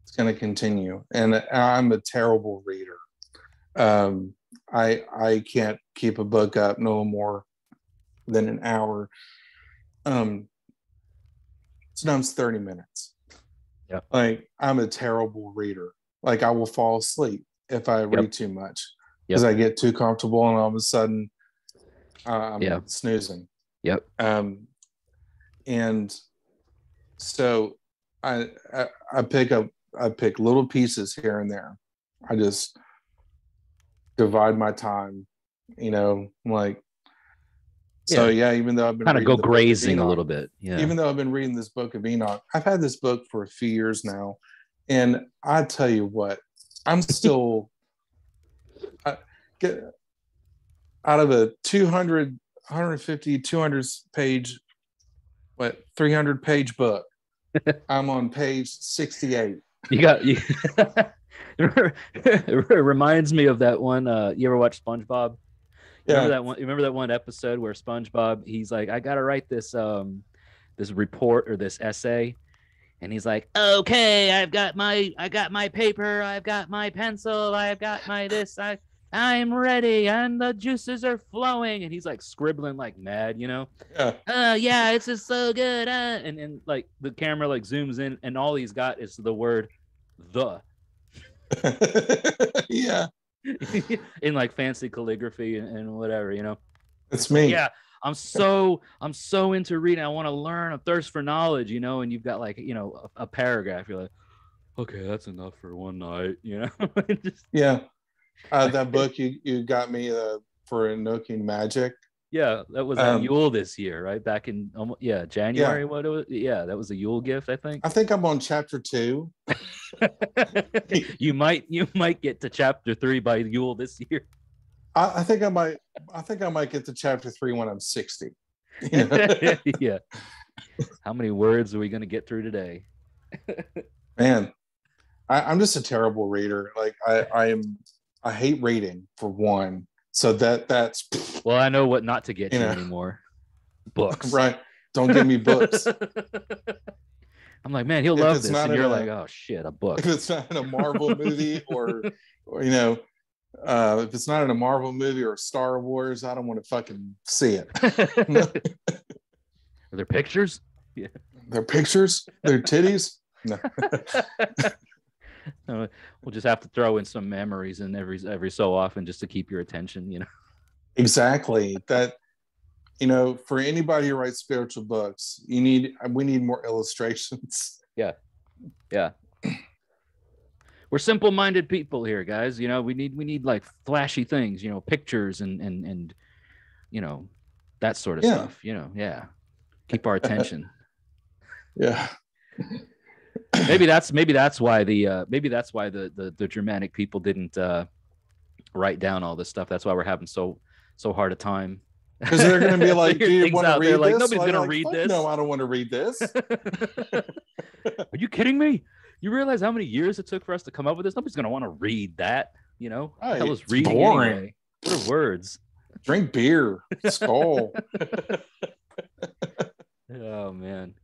it's going to continue. And I'm a terrible reader. I can't keep a book up no more than an hour. Sometimes 30 minutes. Yeah. Like I'm a terrible reader. Like I will fall asleep if I read too much because I get too comfortable and all of a sudden I'm snoozing. Yep. And so I pick little pieces here and there. I just divide my time, you know, like, so even though I've been kind of go grazing a little bit. Yeah. Even though I've been reading this book of Enoch, I've had this book for a few years now. And I tell you what, I'm still get out of a 200, 150, 200 page, 300 page book. I'm on page 68. It reminds me of that one. You ever watch SpongeBob? Remember that one? Remember that one episode where SpongeBob, he's like, I gotta write this this report or this essay, and he's like, okay, I got my paper, I've got my pencil, I've got my this, I'm ready, and the juices are flowing, and he's like scribbling like mad, you know? Yeah, it's just so good, and like the camera like zooms in, and all he's got is the word the. Yeah. In like fancy calligraphy and whatever, you know. It's me. Yeah, I'm so into reading. I want to learn. A thirst for knowledge, you know. And you've got like, you know, a paragraph. You're like, okay, that's enough for one night, you know. That book you got me for Invoking Magic. Yeah, that was at Yule this year, right? Back in January. What it was? Yeah, that was a Yule gift, I think. I think I'm on chapter 2. you might get to chapter 3 by Yule this year. I think I might get to chapter 3 when I'm 60. You know? Yeah. How many words are we going to get through today? Man, I'm just a terrible reader. Like I hate reading for one. So that's well, I know what not to get you anymore. Books. Right. Don't give me books. I'm like, man, he'll love this. And you're like, oh shit, a book. If it's not in a Marvel movie or you know, if it's not in a Marvel movie or Star Wars, I don't want to fucking see it. Are there pictures? Yeah. They're pictures? They're titties? No. We'll just have to throw in some memories in every so often just to keep your attention, you know. Exactly. That, you know, for anybody who writes spiritual books, we need more illustrations. Yeah. We're simple-minded people here, guys. You know, we need like flashy things, you know, pictures and you know, that sort of stuff, you know. Yeah. Keep our attention. Yeah. Maybe that's why the Germanic people didn't write down all this stuff. That's why we're having so hard a time Because they're going to be like, do you want to read like, this? nobody's Like, going to read this. No, I don't want to read this. Are you kidding me? You realize how many years it took for us to come up with this? Nobody's going to want to read that. You know, right. Hell is reading boring. Anyway. What are words? Drink beer. Skull. Oh man,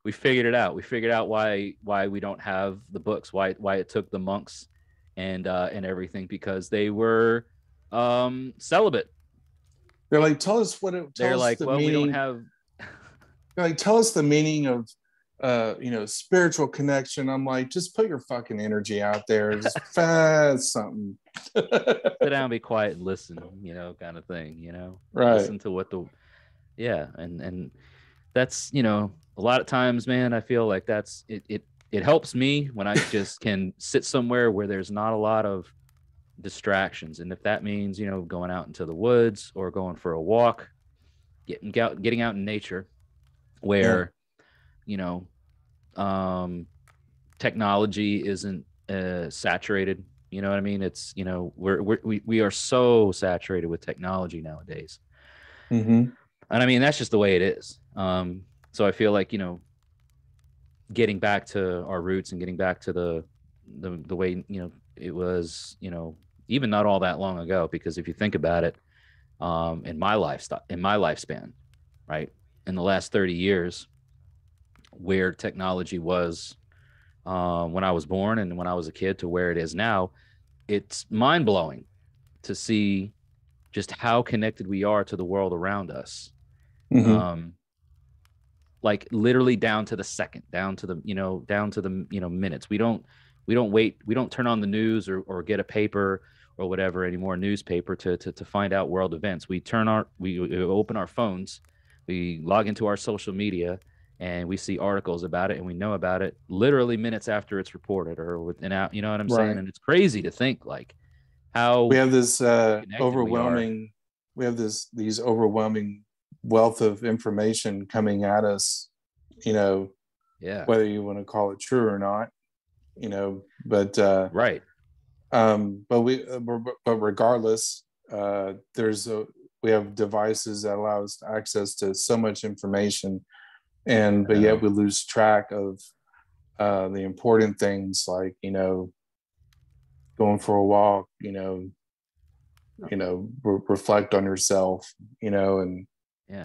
we figured it out. We figured out why we don't have the books. Why it took the monks and everything, because they were celibate. They're like, tell us what it. They're like, well, meaning. We don't have. They're like, tell us the meaning of spiritual connection. I'm like, just put your fucking energy out there. Just fast something. Sit down, be quiet, and listen. Kind of thing. Right. Listen to what and that's a lot of times, man. I feel like that's it. It helps me when I just can sit somewhere where there's not a lot of distractions, and if that means going out into the woods or going for a walk, getting out in nature, where technology isn't saturated. You know what I mean? It's we are so saturated with technology nowadays, and I mean that's just the way it is. So I feel like getting back to our roots and getting back to the way it was even not all that long ago, because if you think about it, in my lifespan, right, in the last 30 years, where technology was when I was born and when I was a kid to where it is now, it's mind-blowing to see just how connected we are to the world around us. Like literally down to the second, down to the minutes. We don't wait. We don't turn on the news or get a paper or whatever anymore, newspaper to find out world events. We open our phones, we log into our social media, and we see articles about it, and we know about it literally minutes after it's reported or within out. You know what I'm saying? And it's crazy to think like how we have this overwhelming. We have these overwhelming wealth of information coming at us. Whether you want to call it true or not, but right. But regardless, we have devices that allow us access to so much information, but yet we lose track of the important things like going for a walk, reflect on yourself, and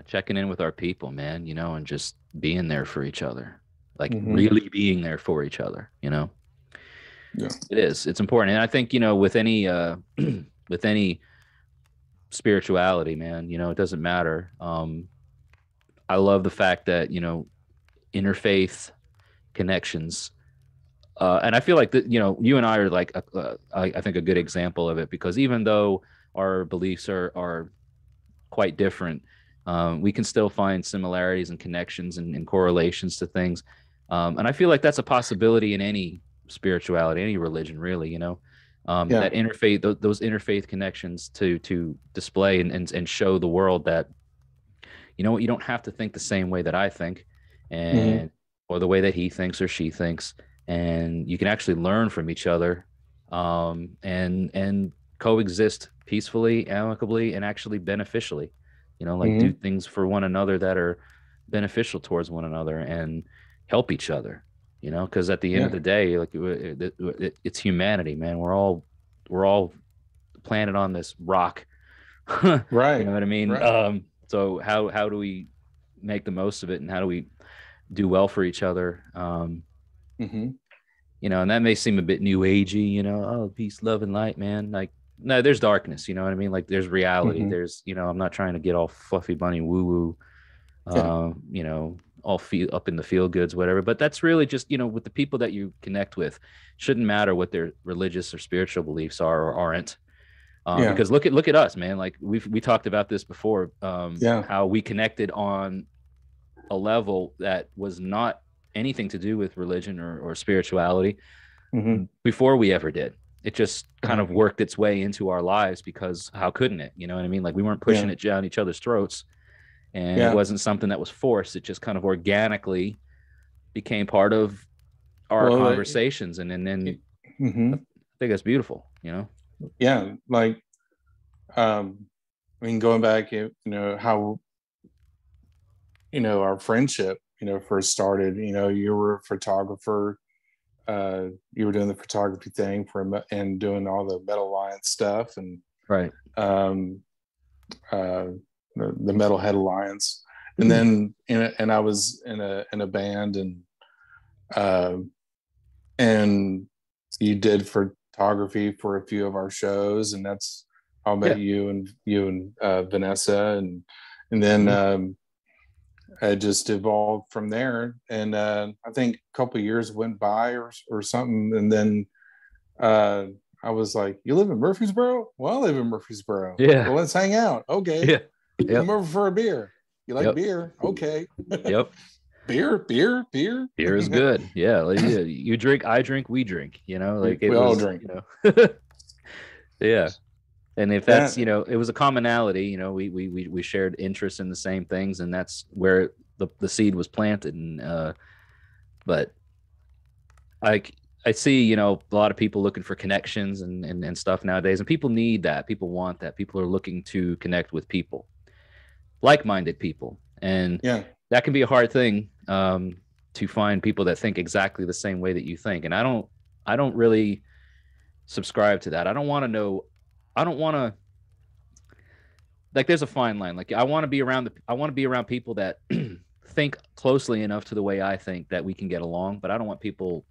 checking in with our people, man, and just being there for each other, like really being there for each other, Yeah, it's important. And I think with any with any spirituality, man, it doesn't matter. I love the fact that interfaith connections, and I feel like that you and I are like I think a good example of it, because even though our beliefs are quite different, we can still find similarities and connections and correlations to things, and I feel like that's a possibility in any spirituality, any religion, really. That interfaith, those interfaith connections to display and show the world that you don't have to think the same way that I think, and or the way that he thinks or she thinks, and you can actually learn from each other, and coexist peacefully, amicably, and actually beneficially. Do things for one another that are beneficial towards one another and help each other. Because at the end of the day, like it's humanity, man. We're all planted on this rock, right? You know what I mean? Right. So how do we make the most of it, and how do we do well for each other? And that may seem a bit new agey, oh, peace, love, and light, man. Like, no, there's darkness, you know what I mean? Like there's reality. There's, I'm not trying to get all fluffy bunny woo woo, all feel up in the feel goods, whatever. But that's really just, with the people that you connect with, shouldn't matter what their religious or spiritual beliefs are or aren't. Because look at us, man. Like we talked about this before, how we connected on a level that was not anything to do with religion or spirituality before we ever did. It just kind of worked its way into our lives, because how couldn't it? You know what I mean? Like we weren't pushing it down each other's throats, and it wasn't something that was forced. It just kind of organically became part of our conversations. And then I think that's beautiful, Yeah. Like, I mean, going back, how, our friendship, first started. You were a photographer. You were doing the photography thing and doing all the Metal Alliance stuff, and Right. um, the Metalhead Alliance, and then and I was in a band, uh, and you did photography for a few of our shows, and that's how I met you and Vanessa, and then it just evolved from there. And I think a couple of years went by or something, and then I was like, "You live in Murfreesboro? Well, I live in Murfreesboro. Yeah. Well, let's hang out. Okay. Yeah. Yep. Come over for a beer. You like beer? Okay. Yep. Beer. Beer is good. Yeah. Like, yeah. You drink, I drink, we drink, like we all drink. Yeah. And if that's, it was a commonality, we shared interests in the same things, and that's where the seed was planted. And, but I see, a lot of people looking for connections and stuff nowadays, and people need that. People want that. People are looking to connect with people, like-minded people. And that can be a hard thing, to find people that think exactly the same way that you think. And I don't really subscribe to that. I don't want to, like, there's a fine line. Like, I want to be around people that think closely enough to the way I think that we can get along, but I don't want people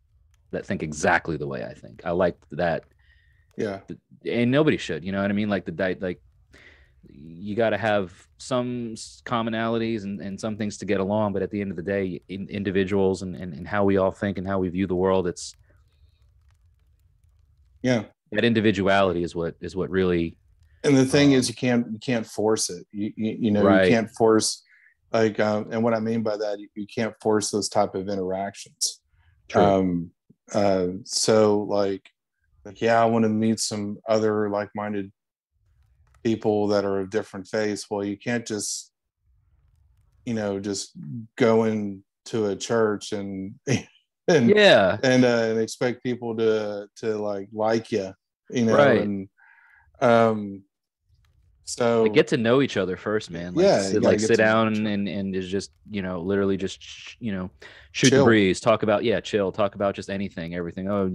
that think exactly the way I think. I like that. Yeah. And nobody should, you know what I mean? Like you got to have some commonalities and some things to get along. But at the end of the day, individuals and how we all think and how we view the world, that individuality is what really. And the thing is, you can't force it. You can't force, like, and what I mean by that, you can't force those type of interactions. True. So like, I want to meet some other like-minded people that are of different faiths. Well, you can't just go into a church and expect people to like you, right. And so get to know each other first, man. Sit down and is just, literally just, shoot the breeze, talk about just anything, everything. Oh,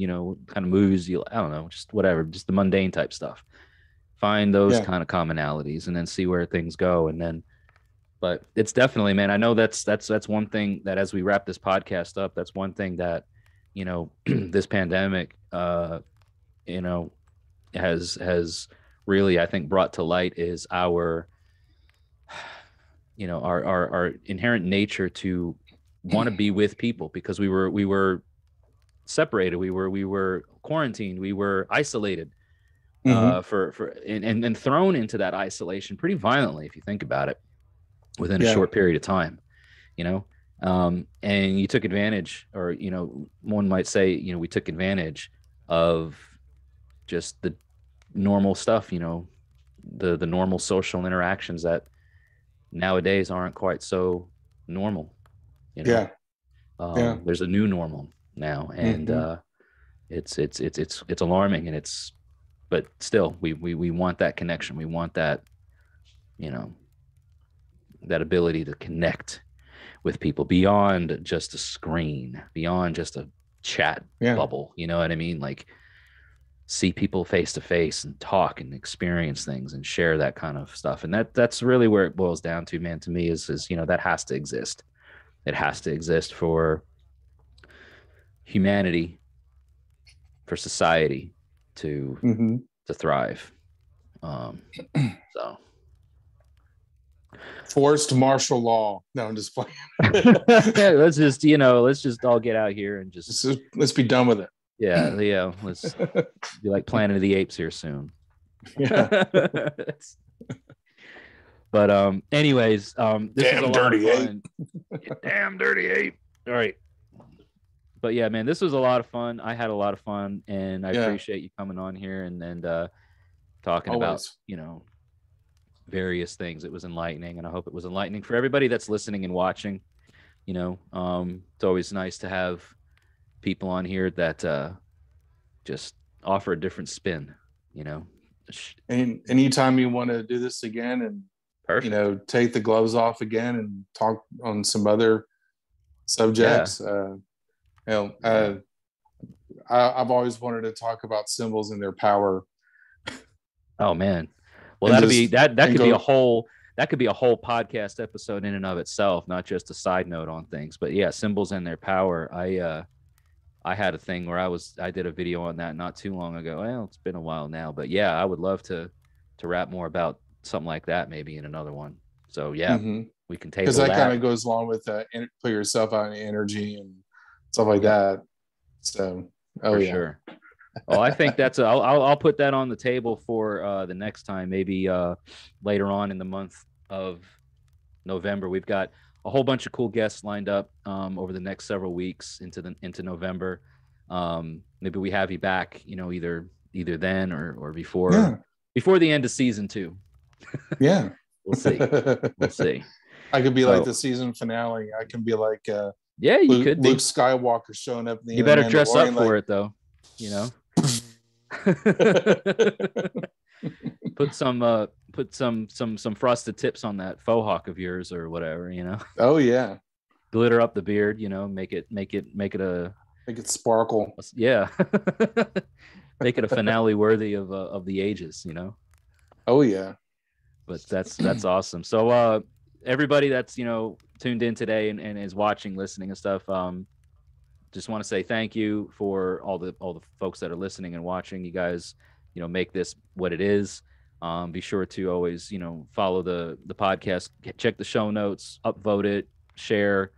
kind of movies I don't know, just whatever, just the mundane type stuff. Find those kind of commonalities and then see where things go. And then, but it's definitely, man, I know that's one thing that, as we wrap this podcast up, that's one thing that, this pandemic, has really, I think, brought to light is our inherent nature to want to be with people, because we were separated, we were quarantined, we were isolated, and thrown into that isolation pretty violently, if you think about it, within a short period of time, and you took advantage, or one might say, we took advantage of just the normal stuff, the normal social interactions that nowadays aren't quite so normal. There's a new normal now, and it's alarming, and but still we want that connection. We want that, that ability to connect with people beyond just a screen, beyond just a chat bubble. You know what I mean? Like, see people face to face and talk and experience things and share that kind of stuff. And that's really where it boils down to, man, to me, is that has to exist. It has to exist for humanity, for society to thrive. So forced martial law. No, I'm just playing. let's just all get out here and let's be done with it. Yeah, let's be like Planet of the Apes here soon. Yeah. But anyways, this damn was a dirty lot of fun. Damn dirty ape. All right. But yeah, man, this was a lot of fun. I had a lot of fun, and I appreciate you coming on here and talking about, various things. It was enlightening, and I hope it was enlightening for everybody that's listening and watching. It's always nice to have people on here that just offer a different spin, And anytime you want to do this again and, Perfect. take the gloves off again and talk on some other Yeah. subjects, Yeah. I've always wanted to talk about symbols and their power Oh man. Well, and that'll be just, that and could be a go, whole podcast episode in and of itself, not just a side note on things. But yeah, symbols and their power. I had a thing where I did a video on that not too long ago. Well, it's been a while now, but yeah, I would love to rap more about something like that maybe in another one. So yeah, because we can table that kind that. of goes along with put yourself out in energy and stuff like Yep, that. So, oh for yeah. sure. Well, I think I'll put that on the table for the next time, maybe later on in the month of November. We've got a whole bunch of cool guests lined up over the next several weeks into November. Maybe we have you back, either then or Yeah. before the end of season 2. Yeah. We'll see. We'll see. I could be like So the season finale. I can be like yeah, you could Luke be. Skywalker showing up in the You end of better dress up Mandalorian, for like, it though. put some frosted tips on that faux hawk of yours or whatever. oh yeah, Glitter up the beard, make it a make it sparkle. yeah. Make it a finale worthy of the ages. Oh yeah. But that's awesome. So everybody that's tuned in today and is watching, listening and stuff, just want to say thank you for all the folks that are listening and watching. You guys make this what it is. Be sure to always follow the podcast, check the show notes, upvote it, share,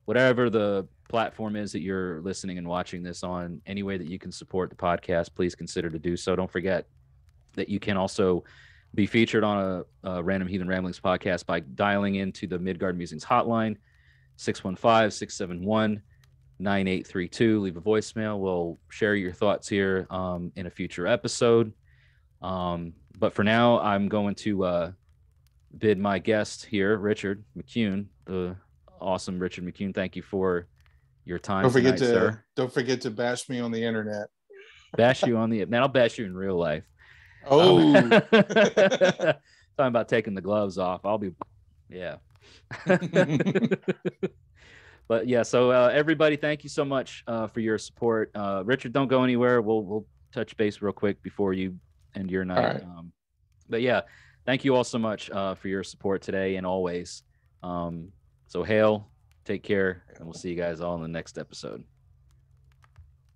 whatever the platform is that you're listening and watching this on. Any way that you can support the podcast, please consider to do so. Don't forget that you can also be featured on a Random Heathen Ramblings podcast by dialing into the Midgard Musings hotline, 615-671-9832. Leave a voicemail. We'll share your thoughts here in a future episode. But for now, I'm going to bid my guest here, Richard McCune, the awesome Richard McCune. Thank you for your time tonight, sir. Don't forget to bash me on the internet. Bash you on the man. I'll bash you in real life. Oh, Talking about taking the gloves off. I'll be, yeah. But yeah, so everybody, thank you so much for your support. Richard, don't go anywhere. We'll touch base real quick before you end your night. Right. But yeah, thank you all so much for your support today and always. So hail, take care, and we'll see you guys all in the next episode.